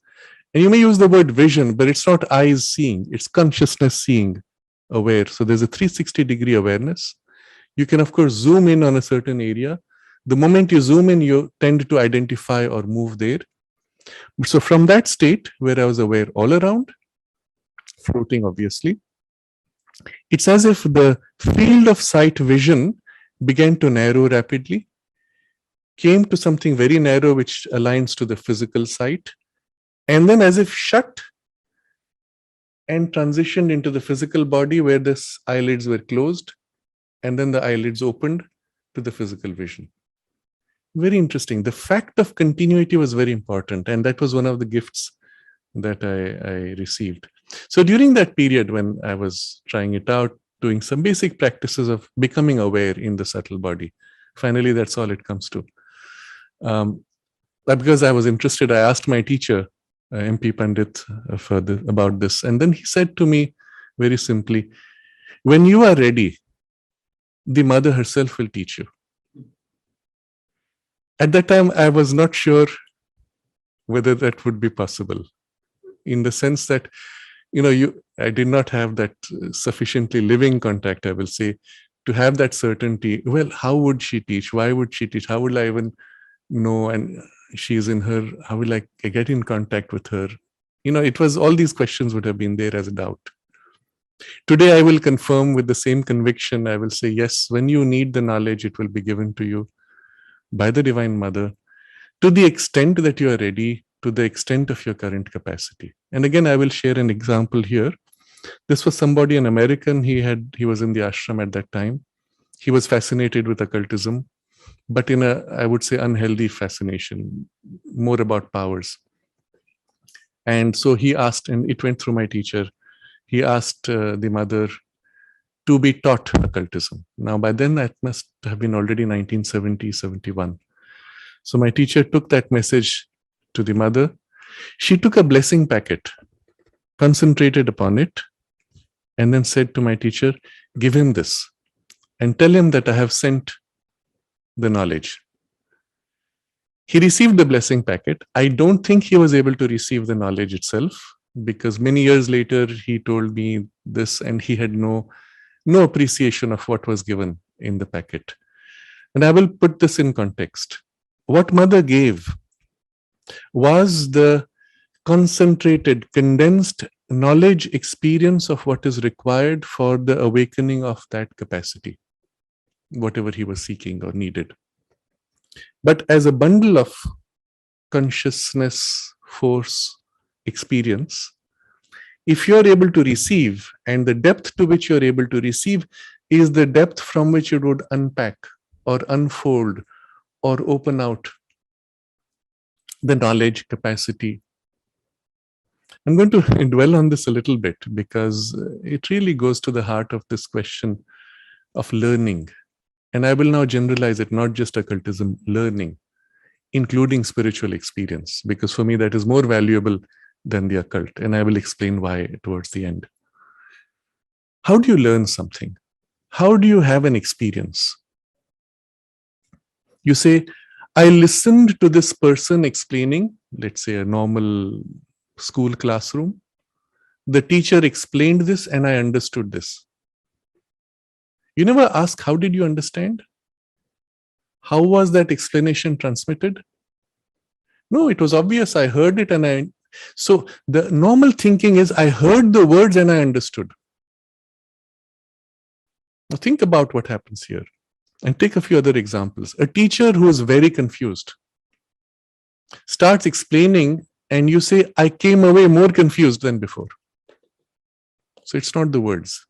[SPEAKER 2] And you may use the word vision, but it's not eyes seeing, it's consciousness seeing, aware. So there's a 360-degree awareness. You can, of course, zoom in on a certain area. The moment you zoom in, you tend to identify or move there. So from that state, where I was aware all around, floating obviously, it's as if the field of sight vision began to narrow rapidly, came to something very narrow which aligns to the physical sight, and then as if shut and transitioned into the physical body where the eyelids were closed, and then the eyelids opened to the physical vision. Very interesting. The fact of continuity was very important, and that was one of the gifts that I received. So during that period when I was trying it out, doing some basic practices of becoming aware in the subtle body, finally that's all it comes to. But because I was interested, I asked my teacher, MP Pandit, about this. And then he said to me very simply, when you are ready, the mother herself will teach you. At that time, I was not sure whether that would be possible, in the sense that, I did not have that sufficiently living contact, I will say, to have that certainty. Well, how would she teach? Why would she teach? How will I even know? And she's in her, how will I get in contact with her? It was all these questions would have been there as a doubt. Today, I will confirm with the same conviction. I will say, yes, when you need the knowledge, it will be given to you by the Divine Mother, to the extent that you are ready, to the extent of your current capacity. And again, I will share an example here. This was somebody, an American. He was in the ashram at that time. He was fascinated with occultism, but in a, I would say, unhealthy fascination, more about powers. And so he asked, and it went through my teacher, he asked the mother to be taught occultism. Now, by then, that must have been already 1970, 71. So my teacher took that message to the mother. She took a blessing packet, concentrated upon it, and then said to my teacher, give him this and tell him that I have sent the knowledge. He received the blessing packet. I don't think he was able to receive the knowledge itself, because many years later, he told me this, and he had no appreciation of what was given in the packet. And I will put this in context. What mother gave was the concentrated, condensed knowledge experience of what is required for the awakening of that capacity, whatever he was seeking or needed. But as a bundle of consciousness, force, experience, if you are able to receive, and the depth to which you are able to receive is the depth from which you would unpack or unfold or open out the knowledge capacity. I'm going to dwell on this a little bit, because it really goes to the heart of this question of learning. And I will now generalize it, not just occultism, learning, including spiritual experience, because for me that is more valuable than the occult. And I will explain why towards the end. How do you learn something? How do you have an experience? You say, I listened to this person explaining, let's say a normal school classroom. The teacher explained this and I understood this. You never ask, how did you understand? How was that explanation transmitted? No, it was obvious. I heard it so the normal thinking is, I heard the words and I understood. Now think about what happens here and take a few other examples. A teacher who is very confused starts explaining and you say, I came away more confused than before. So it's not the words.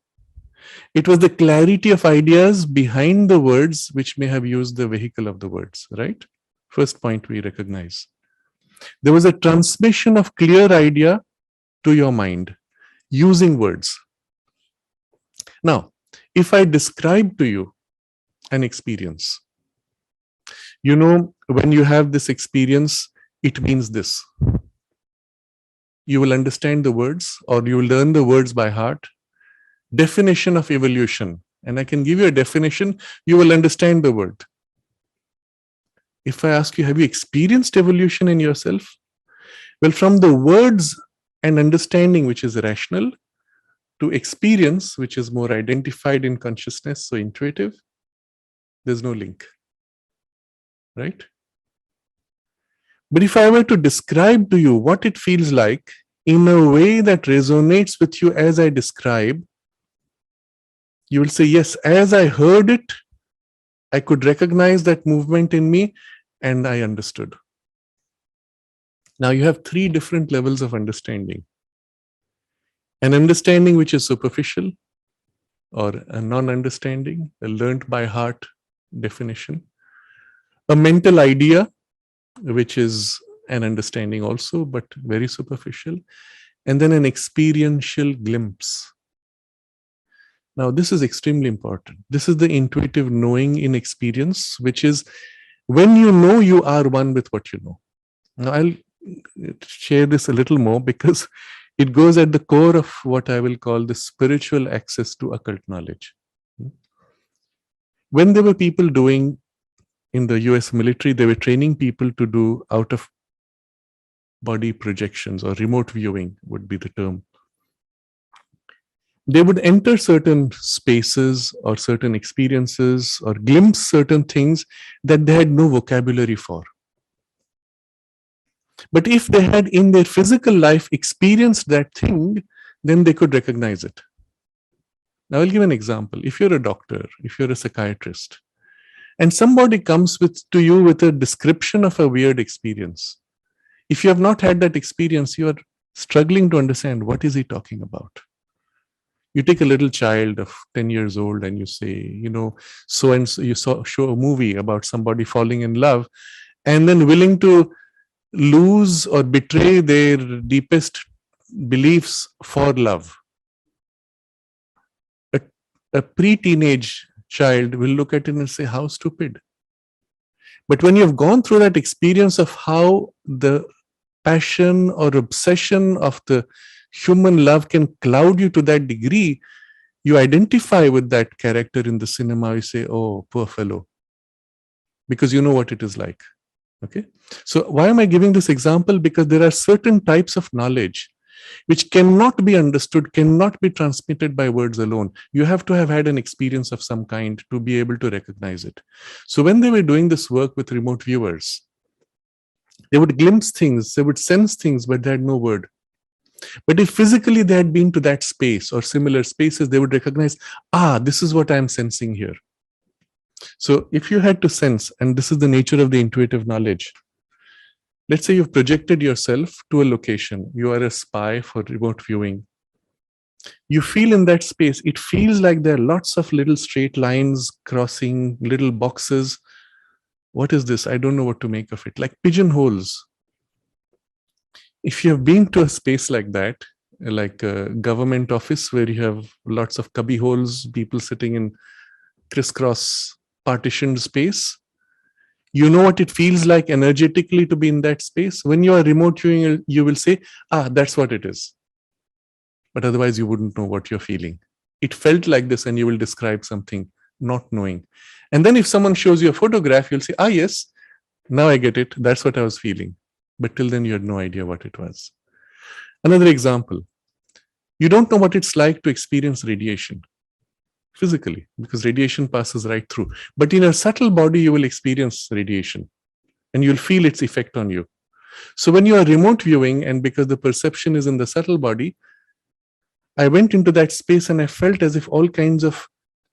[SPEAKER 2] It was the clarity of ideas behind the words which may have used the vehicle of the words, right? First point we recognize. There was a transmission of clear idea to your mind using words. Now, if I describe to you an experience, when you have this experience, it means this. You will understand the words, or you will learn the words by heart. Definition of evolution. And I can give you a definition, you will understand the word. If I ask you, have you experienced evolution in yourself? Well, from the words and understanding, which is rational, to experience, which is more identified in consciousness, so intuitive, there's no link, right? But if I were to describe to you what it feels like in a way that resonates with you as I describe, you will say, yes, as I heard it, I could recognize that movement in me and I understood. Now you have three different levels of understanding. An understanding which is superficial, or a non-understanding, a learnt by heart definition. A mental idea, which is an understanding also, but very superficial, and then an experiential glimpse. Now, this is extremely important. This is the intuitive knowing in experience, which is when you know you are one with what you know. Now, I'll share this a little more because it goes at the core of what I will call the spiritual access to occult knowledge. When there were people doing in the US military, they were training people to do out of body projections, or remote viewing would be the term. They would enter certain spaces or certain experiences or glimpse certain things that they had no vocabulary for. But if they had in their physical life experienced that thing, then they could recognize it. Now, I'll give an example. If you're a doctor, if you're a psychiatrist, and somebody comes to you with a description of a weird experience, if you have not had that experience, you are struggling to understand what is he talking about. You take a little child of 10 years old and you say, so and so, you show a movie about somebody falling in love and then willing to lose or betray their deepest beliefs for love. A pre-teenage child will look at it and say, how stupid. But when you've gone through that experience of how the passion or obsession of the human love can cloud you to that degree, you identify with that character in the cinema. You say, oh, poor fellow, because you know what it is like. Okay. So why am I giving this example? Because there are certain types of knowledge which cannot be understood, cannot be transmitted by words alone. You have to have had an experience of some kind to be able to recognize it. So when they were doing this work with remote viewers, they would glimpse things, they would sense things, but they had no word. But if physically they had been to that space or similar spaces, they would recognize, this is what I'm sensing here. So if you had to sense, and this is the nature of the intuitive knowledge, let's say you've projected yourself to a location. You are a spy for remote viewing. You feel in that space, it feels like there are lots of little straight lines crossing, little boxes. What is this? I don't know what to make of it. Like pigeonholes. If you have been to a space like that, like a government office where you have lots of cubby holes, people sitting in crisscross partitioned space, you know what it feels like energetically to be in that space. When you are remote viewing, you will say, that's what it is. But otherwise, you wouldn't know what you're feeling. It felt like this, and you will describe something, not knowing. And then if someone shows you a photograph, you'll say, yes, now I get it. That's what I was feeling. But till then, you had no idea what it was. Another example, you don't know what it's like to experience radiation physically, because radiation passes right through. But in a subtle body, you will experience radiation and you'll feel its effect on you. So when you are remote viewing, and because the perception is in the subtle body, I went into that space and I felt as if all kinds of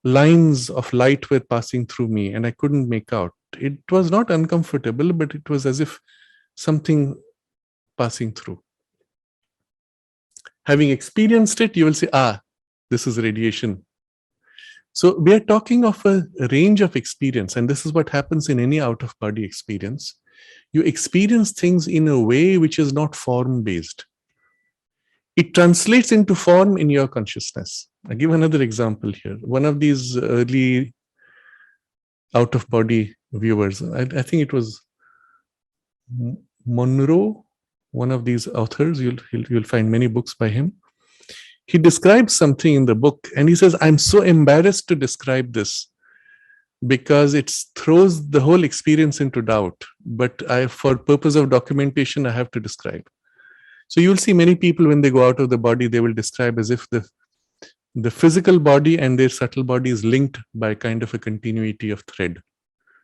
[SPEAKER 2] lines of light were passing through me and I couldn't make out. It was not uncomfortable, but it was as if something passing through. Having experienced it, you will say, this is radiation. So we are talking of a range of experience, and this is what happens in any out-of-body experience. You experience things in a way which is not form-based. It translates into form in your consciousness. I'll give another example here. One of these early out-of-body viewers, I think it was Monroe, one of these authors, you'll find many books by him. He describes something in the book and he says, I'm so embarrassed to describe this because it throws the whole experience into doubt. But for purpose of documentation, I have to describe. So you'll see many people when they go out of the body, they will describe as if the physical body and their subtle body is linked by kind of a continuity of thread.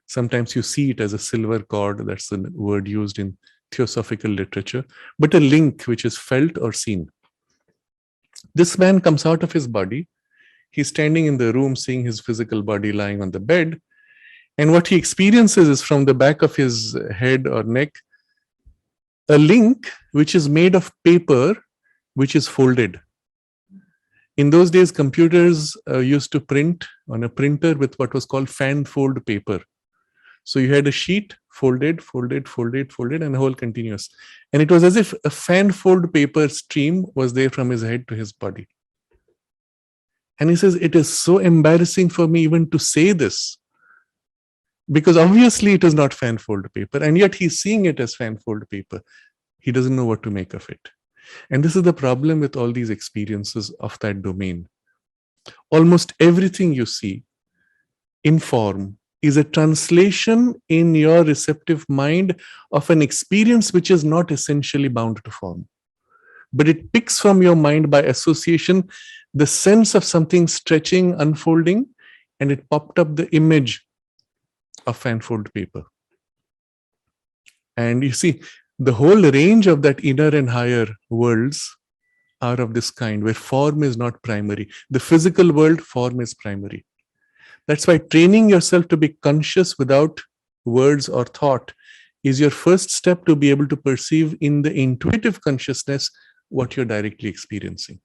[SPEAKER 2] Sometimes you see it as a silver cord, that's the word used in theosophical literature, but a link which is felt or seen. This man comes out of his body. He's standing in the room, seeing his physical body lying on the bed. And what he experiences is from the back of his head or neck, a link which is made of paper, which is folded. In those days, computers used to print on a printer with what was called fan fold paper. So you had a sheet folded, folded, folded, folded, and a whole continuous. And it was as if a fan-fold paper stream was there from his head to his body. And he says, it is so embarrassing for me even to say this, because obviously it is not fan-fold paper, and yet he's seeing it as fan-fold paper. He doesn't know what to make of it. And this is the problem with all these experiences of that domain. Almost everything you see in form is a translation in your receptive mind of an experience which is not essentially bound to form. But it picks from your mind by association the sense of something stretching, unfolding, and it popped up the image of fan-fold paper. And you see, the whole range of that inner and higher worlds are of this kind, where form is not primary. The physical world, form is primary. That's why training yourself to be conscious without words or thought is your first step to be able to perceive in the intuitive consciousness what you're directly experiencing.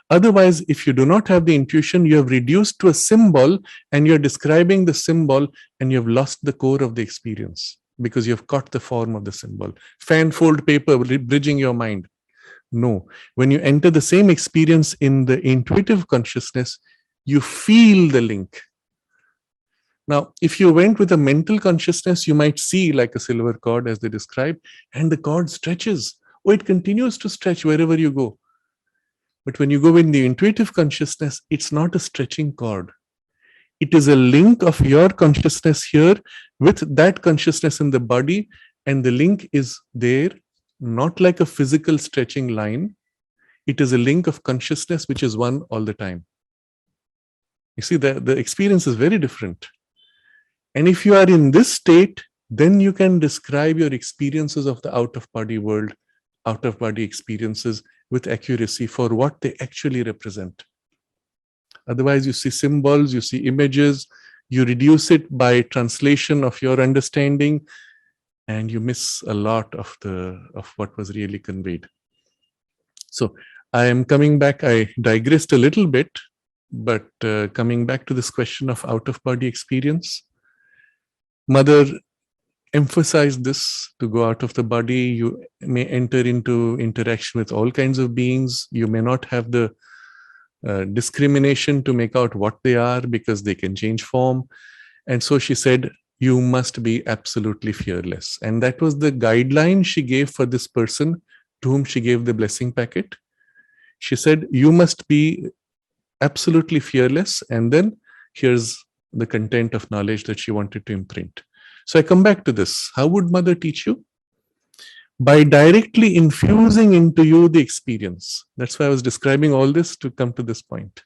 [SPEAKER 2] Otherwise, if you do not have the intuition, you have reduced to a symbol and you're describing the symbol and you have lost the core of the experience because you have caught the form of the symbol. Fan-fold paper, bridging your mind. No. When you enter the same experience in the intuitive consciousness, you feel the link. Now, if you went with a mental consciousness, you might see like a silver cord as they describe, and the cord stretches. Oh, it continues to stretch wherever you go. But when you go in the intuitive consciousness, it's not a stretching cord. It is a link of your consciousness here with that consciousness in the body, and the link is there, not like a physical stretching line. It is a link of consciousness which is one all the time. You see, the experience is very different. And if you are in this state, then you can describe your experiences of the out-of-body world, out-of-body experiences with accuracy for what they actually represent. Otherwise, you see symbols, you see images, you reduce it by translation of your understanding, and you miss a lot of what was really conveyed. So I am coming back. I digressed a little bit, but coming back to this question of out-of-body experience, Mother emphasized this: to go out of the body, you may enter into interaction with all kinds of beings. You may not have the discrimination to make out what they are because they can change form. And so she said, you must be absolutely fearless. And that was the guideline she gave for this person to whom she gave the blessing packet. She said, you must be absolutely fearless. And then here's the content of knowledge that she wanted to imprint. So I come back to this. How would Mother teach you? By directly infusing into you the experience. That's why I was describing all this to come to this point.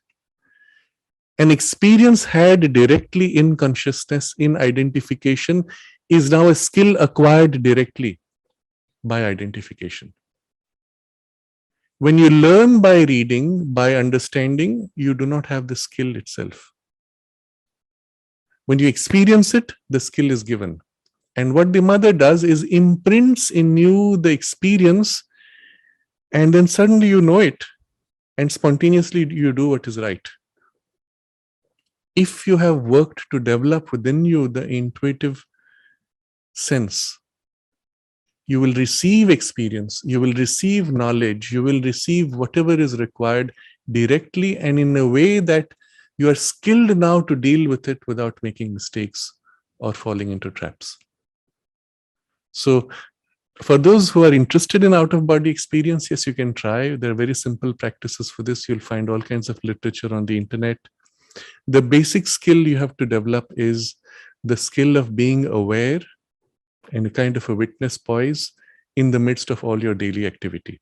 [SPEAKER 2] An experience had directly in consciousness, in identification, is now a skill acquired directly by identification. When you learn by reading, by understanding, you do not have the skill itself. When you experience it, the skill is given. And what the Mother does is imprints in you the experience, and then suddenly you know it, and spontaneously you do what is right. If you have worked to develop within you the intuitive sense, you will receive experience, you will receive knowledge, you will receive whatever is required directly and in a way that you are skilled now to deal with it without making mistakes or falling into traps. So for those who are interested in out-of-body experience, yes, you can try. There are very simple practices for this. You'll find all kinds of literature on the internet. The basic skill you have to develop is the skill of being aware and a kind of a witness poise in the midst of all your daily activity.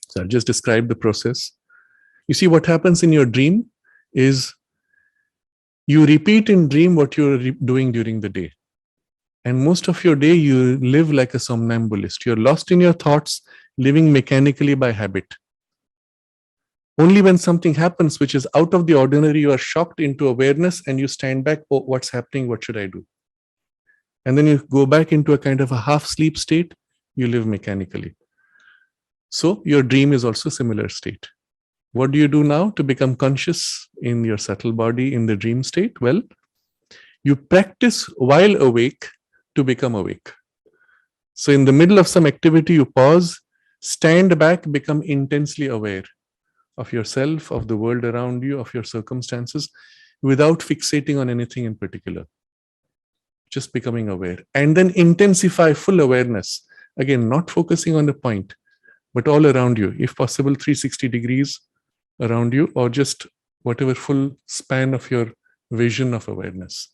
[SPEAKER 2] So I'll just describe the process. You see, what happens in your dream is you repeat in dream what you're doing during the day. And most of your day, you live like a somnambulist. You're lost in your thoughts, living mechanically by habit. Only when something happens which is out of the ordinary, you are shocked into awareness and you stand back, oh, what's happening? What should I do? And then you go back into a kind of a half-sleep state, you live mechanically. So your dream is also a similar state. What do you do now to become conscious in your subtle body in the dream state? Well, you practice while awake to become awake. So in the middle of some activity, you pause, stand back, become intensely aware of yourself, of the world around you, of your circumstances, without fixating on anything in particular. Just becoming aware. And then intensify full awareness. Again, not focusing on the point, but all around you. If possible, 360 degrees around you, or just whatever full span of your vision of awareness.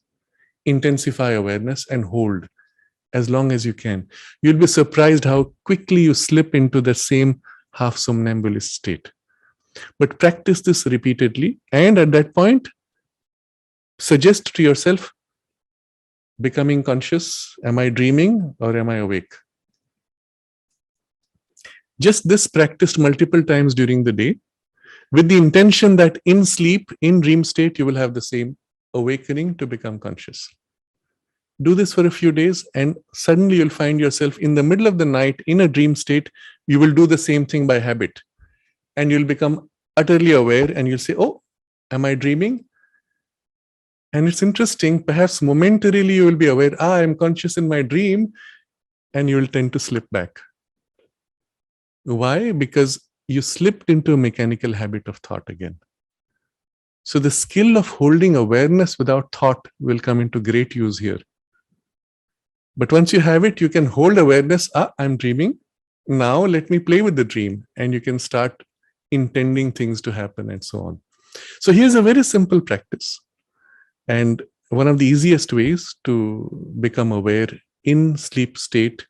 [SPEAKER 2] Intensify awareness and hold as long as you can. You'll be surprised how quickly you slip into the same half somnambulist state. But practice this repeatedly, and at that point, suggest to yourself, becoming conscious, am I dreaming or am I awake? Just this practiced multiple times during the day, with the intention that in sleep, in dream state, you will have the same awakening to become conscious. Do this for a few days, and suddenly you'll find yourself in the middle of the night in a dream state. You will do the same thing by habit, and you'll become utterly aware, and you'll say, oh, am I dreaming? And it's interesting, perhaps momentarily you will be aware, I'm conscious in my dream, and you will tend to slip back. Why? Because you slipped into a mechanical habit of thought again. So the skill of holding awareness without thought will come into great use here. But once you have it, you can hold awareness, I'm dreaming. Now let me play with the dream, and you can start intending things to happen and so on. So here's a very simple practice. And one of the easiest ways to become aware in sleep state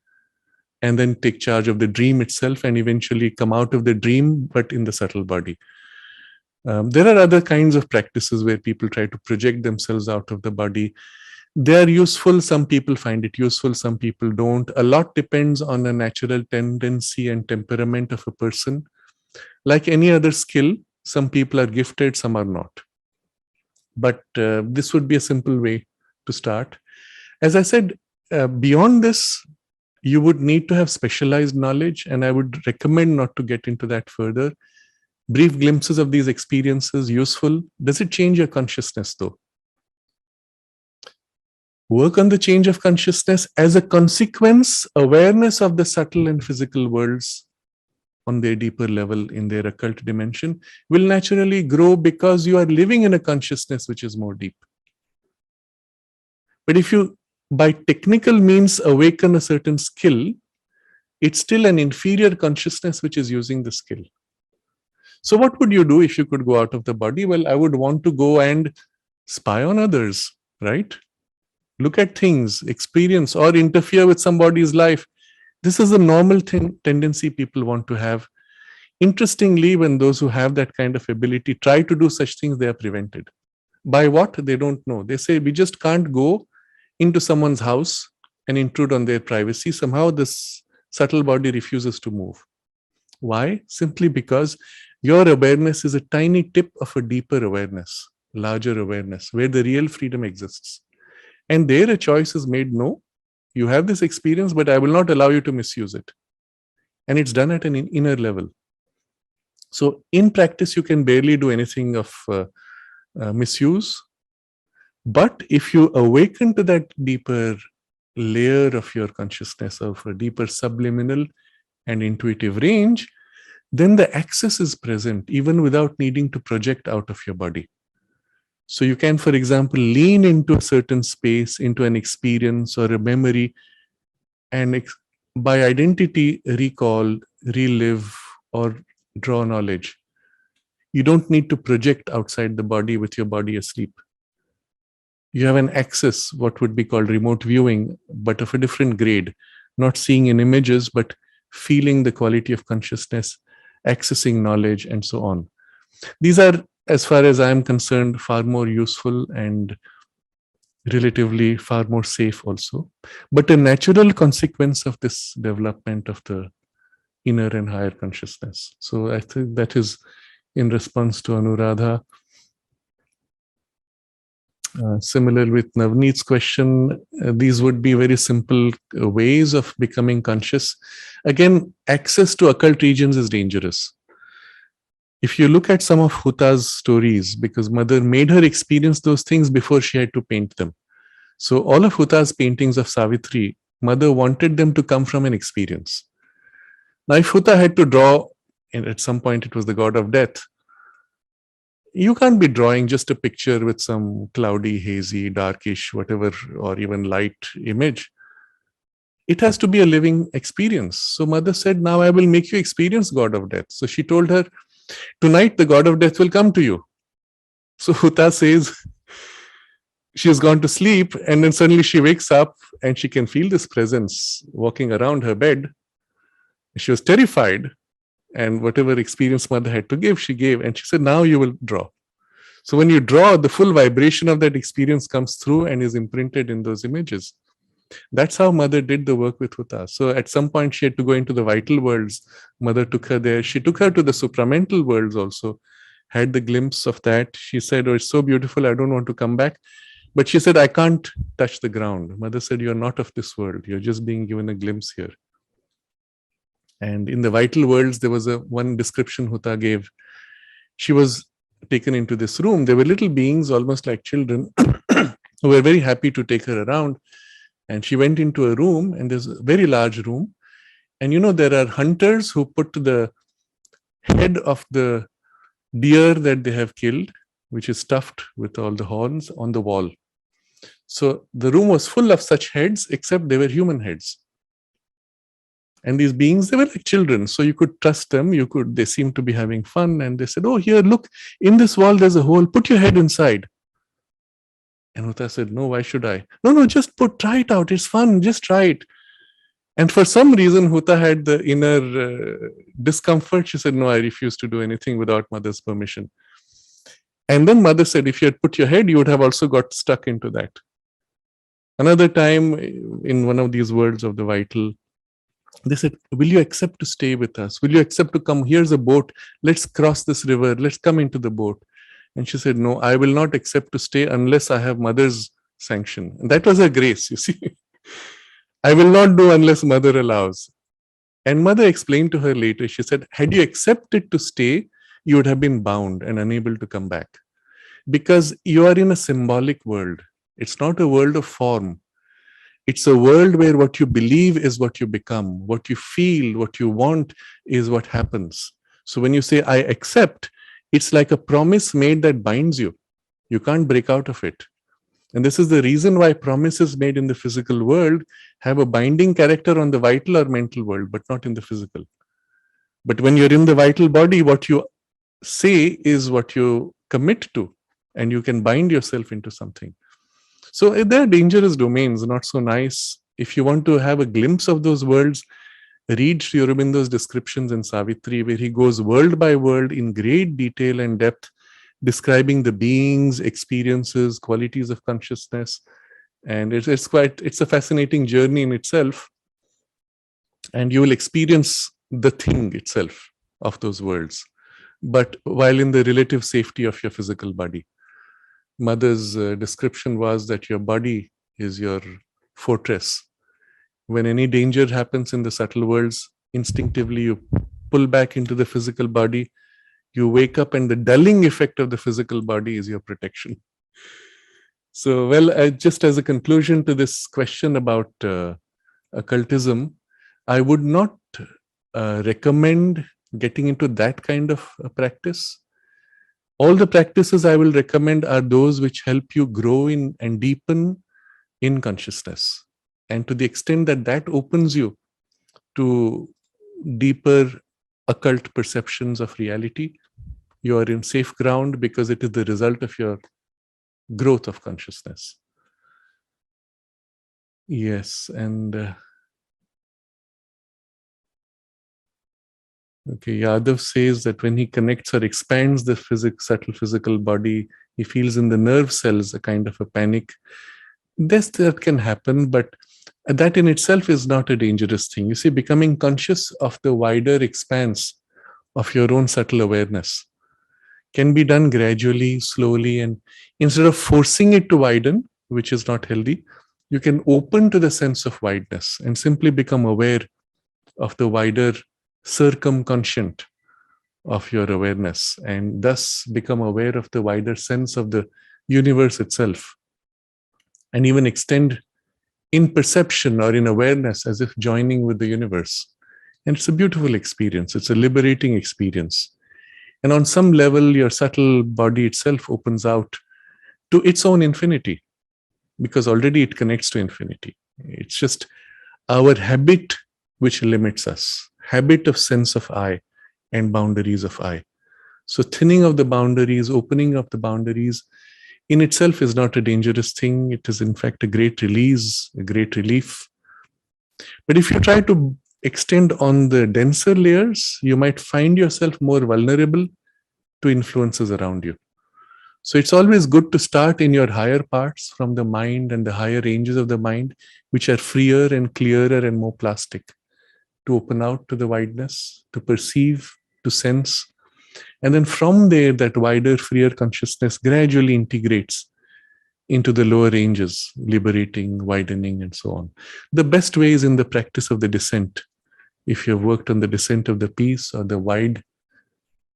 [SPEAKER 2] and then take charge of the dream itself and eventually come out of the dream, but in the subtle body. There are other kinds of practices where people try to project themselves out of the body. They are useful. Some people find it useful. Some people don't. A lot depends on the natural tendency and temperament of a person. Like any other skill, some people are gifted, some are not. But this would be a simple way to start. As I said, beyond this, you would need to have specialized knowledge, and I would recommend not to get into that further. Brief glimpses of these experiences, useful. Does it change your consciousness though? Work on the change of consciousness. As a consequence, awareness of the subtle and physical worlds on their deeper level in their occult dimension will naturally grow because you are living in a consciousness which is more deep. But if you, by technical means, awaken a certain skill, it's still an inferior consciousness which is using the skill. So what would you do if you could go out of the body? Well, I would want to go and spy on others, right? Look at things, experience, or interfere with somebody's life. This is a normal tendency people want to have. Interestingly, when those who have that kind of ability try to do such things, they are prevented. By what? They don't know. They say, we just can't go into someone's house and intrude on their privacy. Somehow this subtle body refuses to move. Why? Simply because your awareness is a tiny tip of a deeper awareness, larger awareness, where the real freedom exists. And there a choice is made, no, you have this experience, but I will not allow you to misuse it. And it's done at an inner level. So in practice, you can barely do anything of misuse. But if you awaken to that deeper layer of your consciousness, of a deeper subliminal and intuitive range, then the access is present even without needing to project out of your body. So you can, for example, lean into a certain space, into an experience or a memory, and by identity recall, relive, or draw knowledge. You don't need to project outside the body with your body asleep. You have an access, what would be called remote viewing, but of a different grade, not seeing in images, but feeling the quality of consciousness, accessing knowledge, and so on. These are, as far as I am concerned, far more useful and relatively far more safe also. But a natural consequence of this development of the inner and higher consciousness. So I think that is in response to Anuradha. Similar with Navneet's question, these would be very simple ways of becoming conscious. Again, access to occult regions is dangerous. If you look at some of Huta's stories, because mother made her experience those things before she had to paint them. So all of Hutta's paintings of Savitri, mother wanted them to come from an experience. Now, if Hutta had to draw, and at some point it was the god of death, you can't be drawing just a picture with some cloudy, hazy, darkish, whatever, or even light image. It has to be a living experience. So mother said, now I will make you experience god of death. So she told her, tonight the god of death will come to you. So Hutta says she has gone to sleep, and then suddenly she wakes up and she can feel this presence walking around her bed. She was terrified, and whatever experience mother had to give, she gave. And she said, now you will draw. So when you draw, the full vibration of that experience comes through and is imprinted in those images. That's how mother did the work with Hutta. So at some point she had to go into the vital worlds. Mother took her there. She took her to the supramental worlds also, had the glimpse of that. She said, oh, it's so beautiful, I don't want to come back. But she said, I can't touch the ground. Mother said, you're not of this world. You're just being given a glimpse here. And in the vital worlds, there was one description Hutta gave. She was taken into this room. There were little beings, almost like children, who were very happy to take her around. And she went into a room, and there's a very large room. And there are hunters who put the head of the deer that they have killed, which is stuffed with all the horns, on the wall. So the room was full of such heads, except they were human heads. And these beings, they were like children, so you could trust them. They seemed to be having fun. And they said, oh, here, look, in this wall, there's a hole. Put your head inside. And Hutta said, no, why should I? No, just try it out. It's fun. Just try it. And for some reason, Hutta had the inner discomfort. She said, no, I refuse to do anything without mother's permission. And then mother said, if you had put your head, you would have also got stuck into that. Another time, in one of these worlds of the vital, they said, will you accept to stay with us? Will you accept to come? Here's a boat. Let's cross this river. Let's come into the boat. And she said, no, I will not accept to stay unless I have mother's sanction. And that was her grace, you see. I will not do unless mother allows. And mother explained to her later, she said, had you accepted to stay, you would have been bound and unable to come back. Because you are in a symbolic world. It's not a world of form. It's a world where what you believe is what you become. What you feel, what you want is what happens. So when you say, I accept, it's like a promise made that binds you. You can't break out of it. And this is the reason why promises made in the physical world have a binding character on the vital or mental world, but not in the physical. But when you're in the vital body, what you say is what you commit to, and you can bind yourself into something. So there are dangerous domains, not so nice. If you want to have a glimpse of those worlds, read Sri Aurobindo's descriptions in Savitri, where he goes world by world in great detail and depth, describing the beings, experiences, qualities of consciousness. And it's a fascinating journey in itself. And you will experience the thing itself of those worlds, but while in the relative safety of your physical body. Mother's description was that your body is your fortress. When any danger happens in the subtle worlds, instinctively you pull back into the physical body, you wake up, and the dulling effect of the physical body is your protection. So, well, just as a conclusion to this question about occultism, I would not recommend getting into that kind of practice. All the practices I will recommend are those which help you grow in and deepen in consciousness. And to the extent that that opens you to deeper occult perceptions of reality, you are in safe ground, because it is the result of your growth of consciousness. Yes, and okay, Yadav says that when he connects or expands the subtle physical body, he feels in the nerve cells a kind of a panic. That can happen, but that in itself is not a dangerous thing. You see, becoming conscious of the wider expanse of your own subtle awareness can be done gradually, slowly, and instead of forcing it to widen, which is not healthy, you can open to the sense of wideness and simply become aware of the wider circumconscient of your awareness, and thus become aware of the wider sense of the universe itself. and even extend in perception or in awareness as if joining with the universe. And it's a beautiful experience. It's a liberating experience. And on some level, your subtle body itself opens out to its own infinity, because already it connects to infinity. It's just our habit which limits us, habit of sense of I and boundaries of I. So thinning of the boundaries, opening of the boundaries in itself is not a dangerous thing. It is in fact a great release, a great relief. But if you try to extend on the denser layers, you might find yourself more vulnerable to influences around you. So it's always good to start in your higher parts from the mind and the higher ranges of the mind, which are freer and clearer and more plastic, to open out to the wideness, to perceive, to sense. And then from there, that wider, freer consciousness gradually integrates into the lower ranges, liberating, widening, and so on. The best way is in the practice of the descent. If you have worked on the descent of the peace or the wide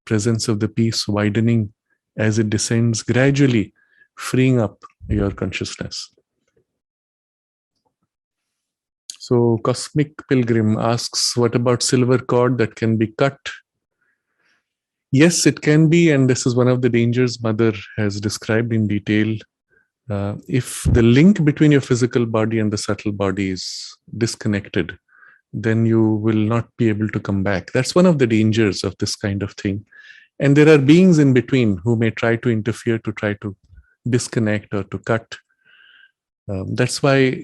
[SPEAKER 2] presence of the peace, widening as it descends, gradually freeing up your consciousness. So Cosmic Pilgrim asks, what about silver cord that can be cut? Yes, it can be, and this is one of the dangers Mother has described in detail. If the link between your physical body and the subtle body is disconnected, then you will not be able to come back. That's one of the dangers of this kind of thing. And there are beings in between who may try to interfere, to try to disconnect or to cut. That's why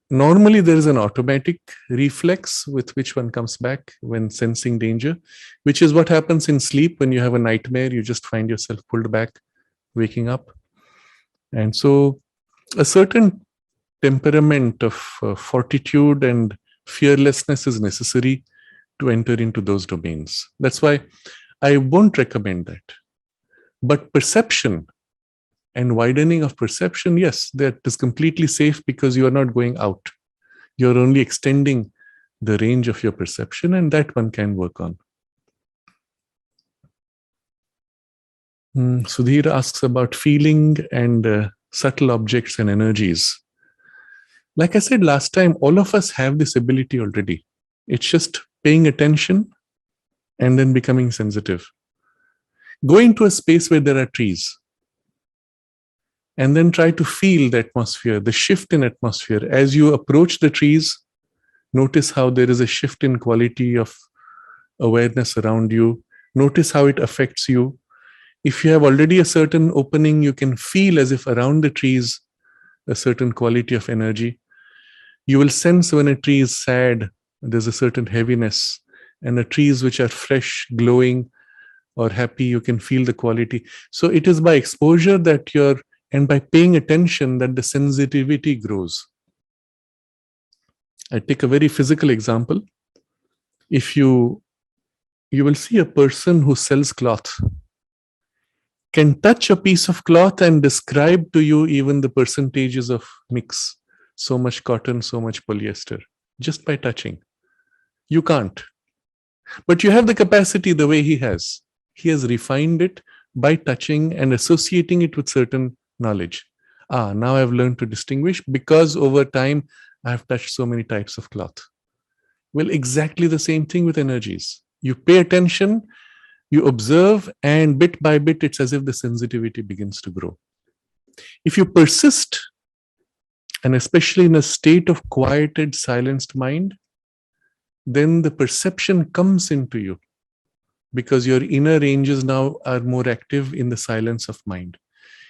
[SPEAKER 2] normally there is an automatic reflex with which one comes back when sensing danger, which is what happens in sleep. When you have a nightmare, you just find yourself pulled back, waking up. And so a certain temperament of fortitude and fearlessness is necessary to enter into those domains. That's why I won't recommend that. But perception and widening of perception, yes, that is completely safe because you are not going out. You're only extending the range of your perception, and that one can work on. Sudhir asks about feeling and subtle objects and energies. Like I said last time, all of us have this ability already. It's just paying attention and then becoming sensitive. Go into a space where there are trees and then try to feel the atmosphere, the shift in atmosphere. As you approach the trees, notice how there is a shift in quality of awareness around you. Notice how it affects you. If you have already a certain opening, you can feel as if around the trees, a certain quality of energy. You will sense when a tree is sad, there's a certain heaviness. And the trees which are fresh, glowing, or happy, you can feel the quality. So it is by exposure that and by paying attention that the sensitivity grows. I take a very physical example. If you will see a person who sells cloth, can touch a piece of cloth and describe to you even the percentages of mix. So much cotton, so much polyester, just by touching. You can't. But you have the capacity the way he has. He has refined it by touching and associating it with certain knowledge. Now I've learned to distinguish because over time I have touched so many types of cloth. Well, exactly the same thing with energies. You pay attention, you observe, and bit by bit, it's as if the sensitivity begins to grow. If you persist, and especially in a state of quieted, silenced mind, then the perception comes into you because your inner ranges now are more active in the silence of mind.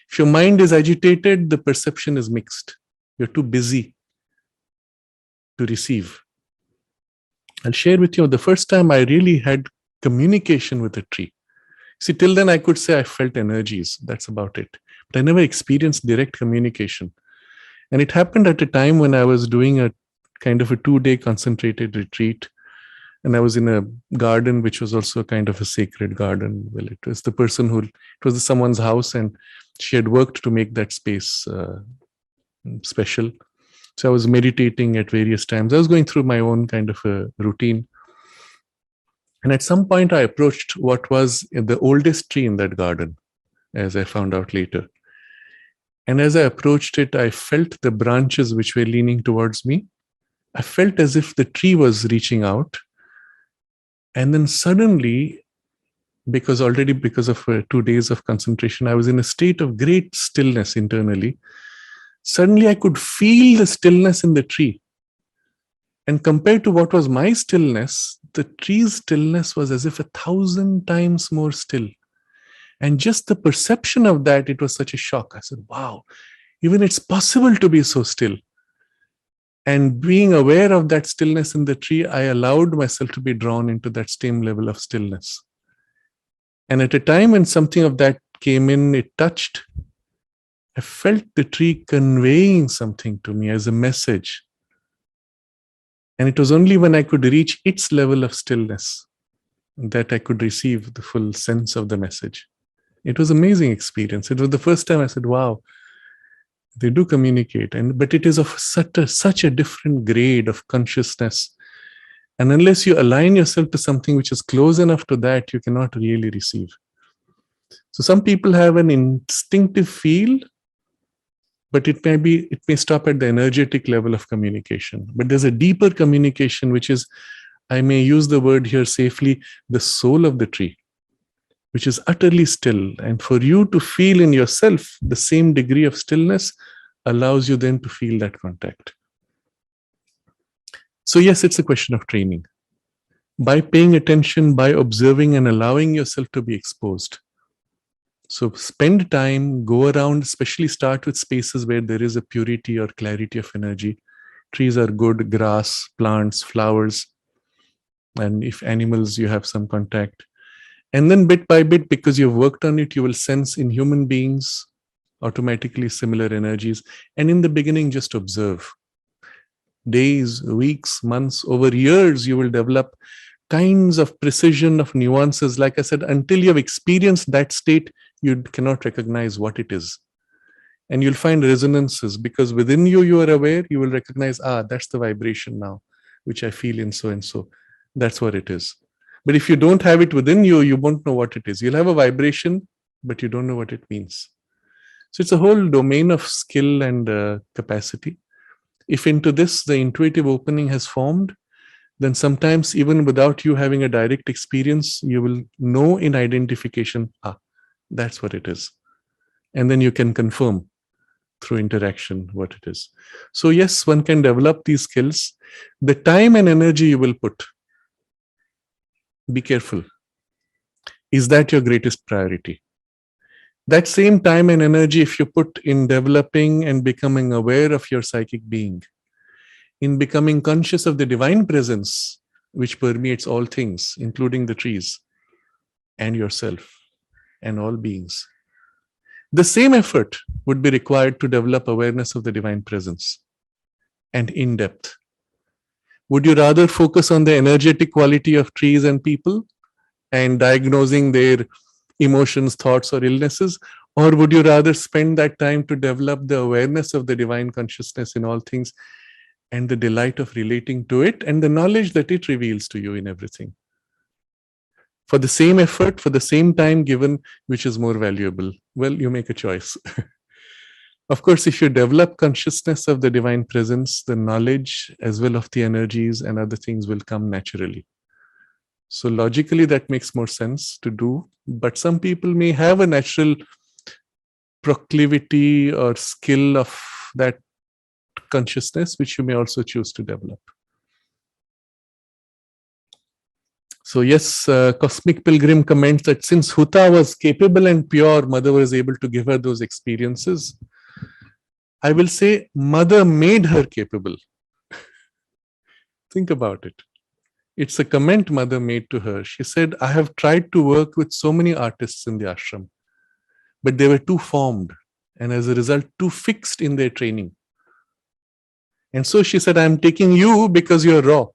[SPEAKER 2] If your mind is agitated, the perception is mixed. You're too busy to receive. I'll share with you the first time I really had communication with a tree. See, till then I could say I felt energies. That's about it. But I never experienced direct communication. And it happened at a time when I was doing a kind of a 2-day concentrated retreat. And I was in a garden, which was also kind of a sacred garden. Well, it was it was someone's house, and she had worked to make that space special. So I was meditating at various times. I was going through my own kind of a routine. And at some point, I approached what was the oldest tree in that garden, as I found out later. And as I approached it, I felt the branches which were leaning towards me. I felt as if the tree was reaching out. And then suddenly, because of 2 days of concentration, I was in a state of great stillness internally. Suddenly, I could feel the stillness in the tree. And compared to what was my stillness, the tree's stillness was as if 1,000 times more still. And just the perception of that, it was such a shock. I said, wow, even it's possible to be so still. And being aware of that stillness in the tree, I allowed myself to be drawn into that same level of stillness. And at a time when something of that came in, it touched, I felt the tree conveying something to me as a message. And it was only when I could reach its level of stillness that I could receive the full sense of the message. It was an amazing experience. It was the first time I said, wow, they do communicate. But it is of such a different grade of consciousness. And unless you align yourself to something which is close enough to that, you cannot really receive. So some people have an instinctive feel, but it may stop at the energetic level of communication. But there's a deeper communication, which is, I may use the word here safely, the soul of the tree, which is utterly still. And for you to feel in yourself the same degree of stillness allows you then to feel that contact. So yes, it's a question of training. By paying attention, by observing and allowing yourself to be exposed. So spend time, go around, especially start with spaces where there is a purity or clarity of energy. Trees are good, grass, plants, flowers, and if animals, you have some contact. And then bit by bit, because you've worked on it, you will sense in human beings automatically similar energies. And in the beginning, just observe. Days, weeks, months, over years, you will develop kinds of precision of nuances. Like I said, until you have experienced that state, you cannot recognize what it is. And you'll find resonances, because within you, you are aware, you will recognize, that's the vibration now, which I feel in so and so. That's what it is. But if you don't have it within you, you won't know what it is. You'll have a vibration, but you don't know what it means. So it's a whole domain of skill and capacity. If into this, the intuitive opening has formed, then sometimes even without you having a direct experience, you will know in identification, that's what it is. And then you can confirm through interaction what it is. So yes, one can develop these skills. The time and energy you will put, be careful. Is that your greatest priority? That same time and energy, if you put in developing and becoming aware of your psychic being, in becoming conscious of the divine presence, which permeates all things, including the trees and yourself and all beings, the same effort would be required to develop awareness of the divine presence and in depth. Would you rather focus on the energetic quality of trees and people and diagnosing their emotions, thoughts, or illnesses? Or would you rather spend that time to develop the awareness of the divine consciousness in all things and the delight of relating to it and the knowledge that it reveals to you in everything? For the same effort, for the same time given, which is more valuable? Well, you make a choice. Of course, if you develop consciousness of the divine presence, the knowledge as well of the energies and other things will come naturally. So logically, that makes more sense to do. But some people may have a natural proclivity or skill of that consciousness, which you may also choose to develop. So yes, Cosmic Pilgrim comments that since Huta was capable and pure, Mother was able to give her those experiences. I will say Mother made her capable. Think about it. It's a comment Mother made to her. She said, I have tried to work with so many artists in the ashram, but they were too formed and as a result, too fixed in their training. And so she said, I'm taking you because you're raw.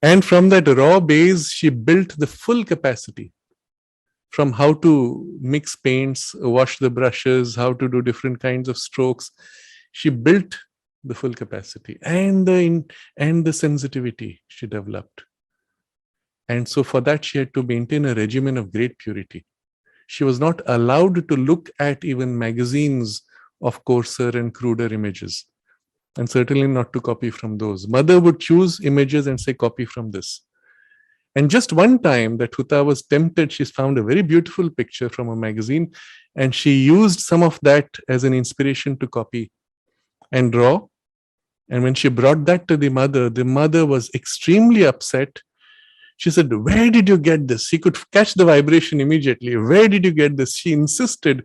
[SPEAKER 2] And from that raw base, she built the full capacity from how to mix paints, wash the brushes, how to do different kinds of strokes. She built the full capacity and the sensitivity she developed. And so for that, she had to maintain a regimen of great purity. She was not allowed to look at even magazines of coarser and cruder images, and certainly not to copy from those. Mother would choose images and say, copy from this. And just one time that Huta was tempted, she found a very beautiful picture from a magazine, and she used some of that as an inspiration to copy and draw. And when she brought that to the mother was extremely upset. She said, where did you get this? He could catch the vibration immediately. Where did you get this? She insisted,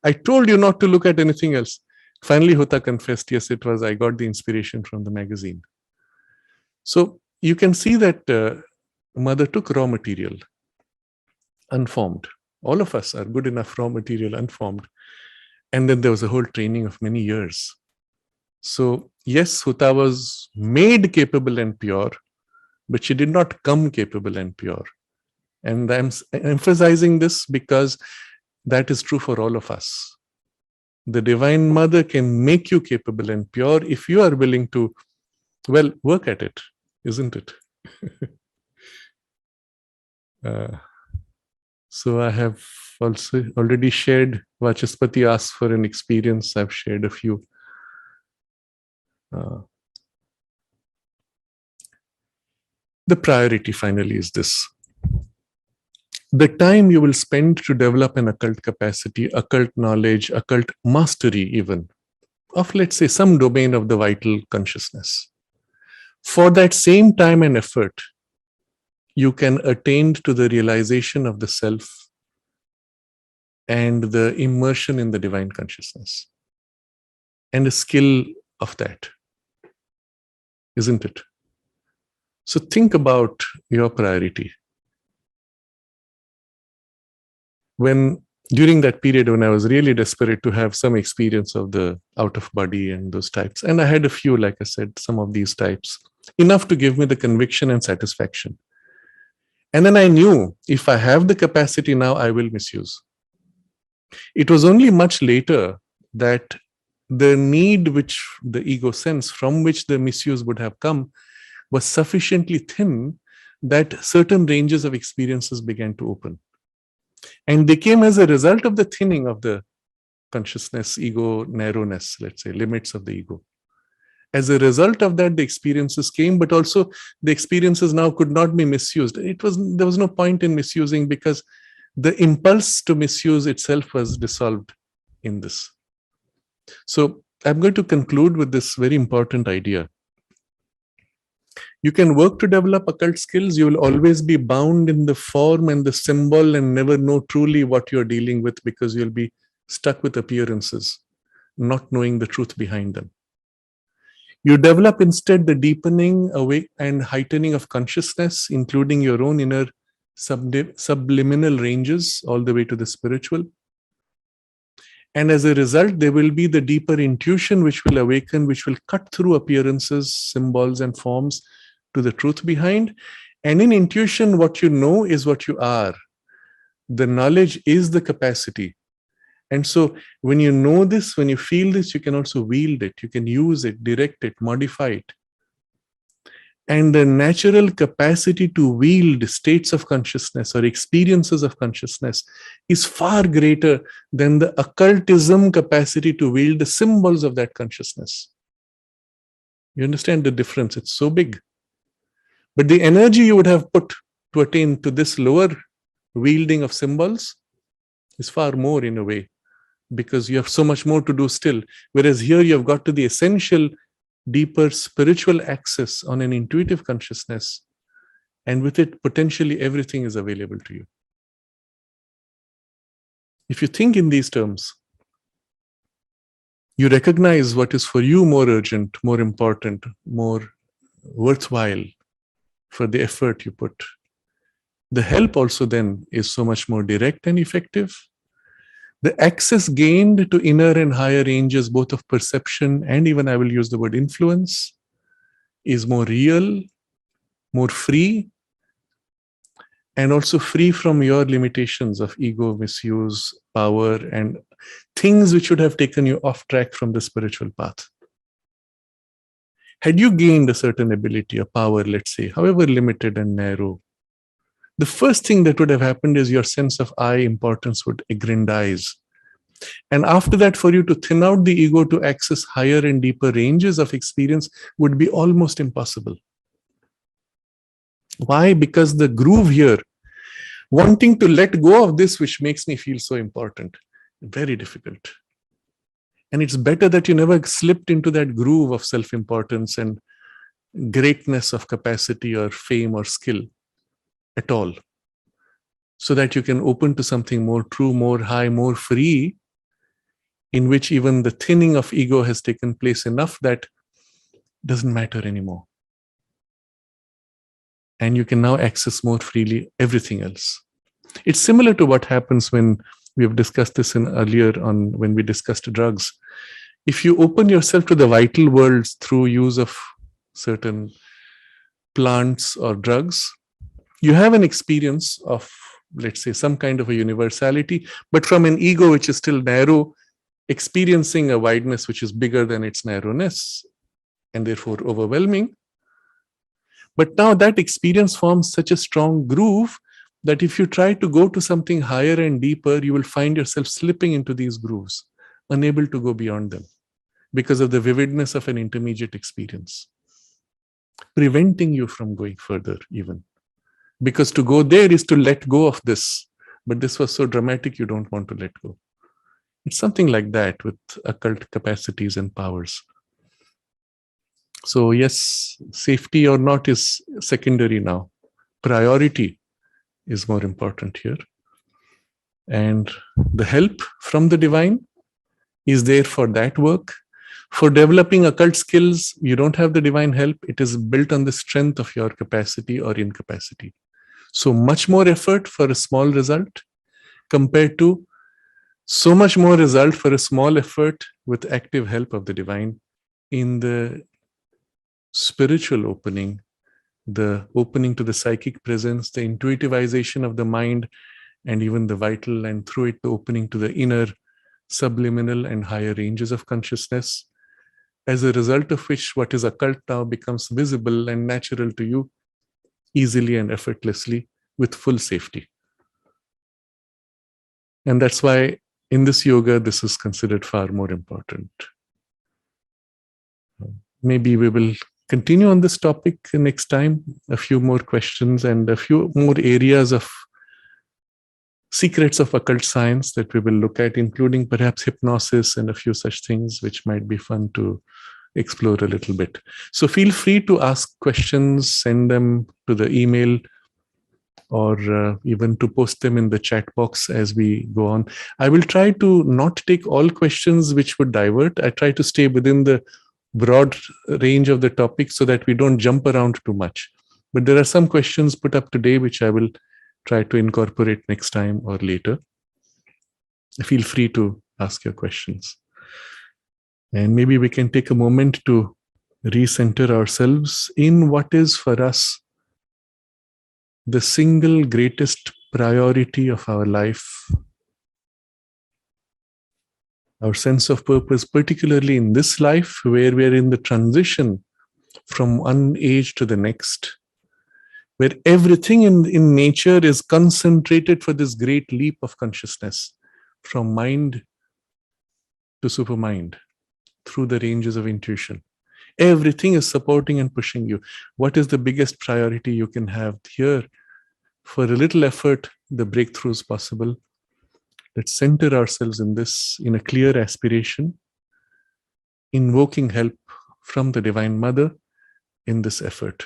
[SPEAKER 2] I told you not to look at anything else. Finally, Huta confessed, yes, it was, I got the inspiration from the magazine. So you can see that mother took raw material, unformed. All of us are good enough raw material, unformed. And then there was a whole training of many years. So yes, Huta was made capable and pure, but she did not come capable and pure. And I'm emphasizing this because that is true for all of us. The Divine Mother can make you capable and pure if you are willing to, well, work at it, isn't it? So I have also already shared, Vachaspati asked for an experience. I've shared a few. The priority finally is this. The time you will spend to develop an occult capacity, occult knowledge, occult mastery even, of let's say some domain of the vital consciousness. For that same time and effort, you can attain to the realization of the self and the immersion in the divine consciousness. And a skill of that, isn't it? So think about your priority. During that period when I was really desperate to have some experience of the out of body and those types, and I had a few, like I said, some of these types, enough to give me the conviction and satisfaction. And then I knew if I have the capacity now, I will misuse. It was only much later that the need which the ego sensed, from which the misuse would have come, was sufficiently thin that certain ranges of experiences began to open. And they came as a result of the thinning of the consciousness, ego narrowness, let's say, limits of the ego. As a result of that, the experiences came, but also the experiences now could not be misused. There was no point in misusing because the impulse to misuse itself was dissolved in this. So I'm going to conclude with this very important idea. You can work to develop occult skills. You will always be bound in the form and the symbol and never know truly what you're dealing with because you'll be stuck with appearances, not knowing the truth behind them. You develop instead the deepening, awake, and heightening of consciousness, including your own inner subliminal ranges all the way to the spiritual. And as a result, there will be the deeper intuition which will awaken, which will cut through appearances, symbols, and forms to the truth behind. And in intuition, what you know is what you are. The knowledge is the capacity. And so when you know this, when you feel this, you can also wield it. You can use it, direct it, modify it. And the natural capacity to wield states of consciousness or experiences of consciousness is far greater than the occultism capacity to wield the symbols of that consciousness. You understand the difference? It's so big. But the energy you would have put to attain to this lower wielding of symbols is far more in a way, because you have so much more to do still. Whereas here you have got to the essential deeper spiritual access on an intuitive consciousness, and with it, potentially everything is available to you. If you think in these terms, you recognize what is for you more urgent, more important, more worthwhile for the effort you put. The help also then is so much more direct and effective. The access gained to inner and higher ranges, both of perception and even I will use the word influence, is more real, more free, and also free from your limitations of ego, misuse, power, and things which would have taken you off track from the spiritual path. Had you gained a certain ability, a power, let's say, however limited and narrow, the first thing that would have happened is your sense of I importance would aggrandize. And after that, for you to thin out the ego to access higher and deeper ranges of experience would be almost impossible. Why? Because the groove here, wanting to let go of this which makes me feel so important, very difficult. And it's better that you never slipped into that groove of self-importance and greatness of capacity or fame or skill at all, so that you can open to something more true, more high, more free, in which even the thinning of ego has taken place enough that doesn't matter anymore. And you can now access more freely everything else. It's similar to what happens when we have discussed this in earlier on when we discussed drugs. If you open yourself to the vital worlds through use of certain plants or drugs, you have an experience of, let's say, some kind of a universality, but from an ego which is still narrow, experiencing a wideness which is bigger than its narrowness and therefore overwhelming. But now that experience forms such a strong groove that if you try to go to something higher and deeper, you will find yourself slipping into these grooves, unable to go beyond them because of the vividness of an intermediate experience, preventing you from going further even. Because to go there is to let go of this, but this was so dramatic you don't want to let go. It's something like that with occult capacities and powers. So yes, safety or not is secondary now. Priority is more important here. And the help from the divine is there for that work. For developing occult skills, you don't have the divine help. It is built on the strength of your capacity or incapacity. So much more effort for a small result compared to so much more result for a small effort with active help of the divine in the spiritual opening, the opening to the psychic presence, the intuitivization of the mind, and even the vital, and through it, the opening to the inner, subliminal, and higher ranges of consciousness, as a result of which what is occult now becomes visible and natural to you easily and effortlessly with full safety. And that's why in this yoga, this is considered far more important. Maybe we will continue on this topic next time, a few more questions and a few more areas of secrets of occult science that we will look at, including perhaps hypnosis and a few such things, which might be fun to explore a little bit. So feel free to ask questions, send them to the email, or even to post them in the chat box as we go on. I will try to not take all questions which would divert. I try to stay within the broad range of the topic so that we don't jump around too much. But there are some questions put up today which I will try to incorporate next time or later. Feel free to ask your questions. And maybe we can take a moment to recenter ourselves in what is for us the single greatest priority of our life, our sense of purpose, particularly in this life where we're in the transition from one age to the next, where everything in nature is concentrated for this great leap of consciousness from mind to supermind through the ranges of intuition. Everything is supporting and pushing you. What is the biggest priority you can have here? For a little effort, the breakthrough is possible. Let's center ourselves in this, in a clear aspiration, invoking help from the Divine Mother in this effort.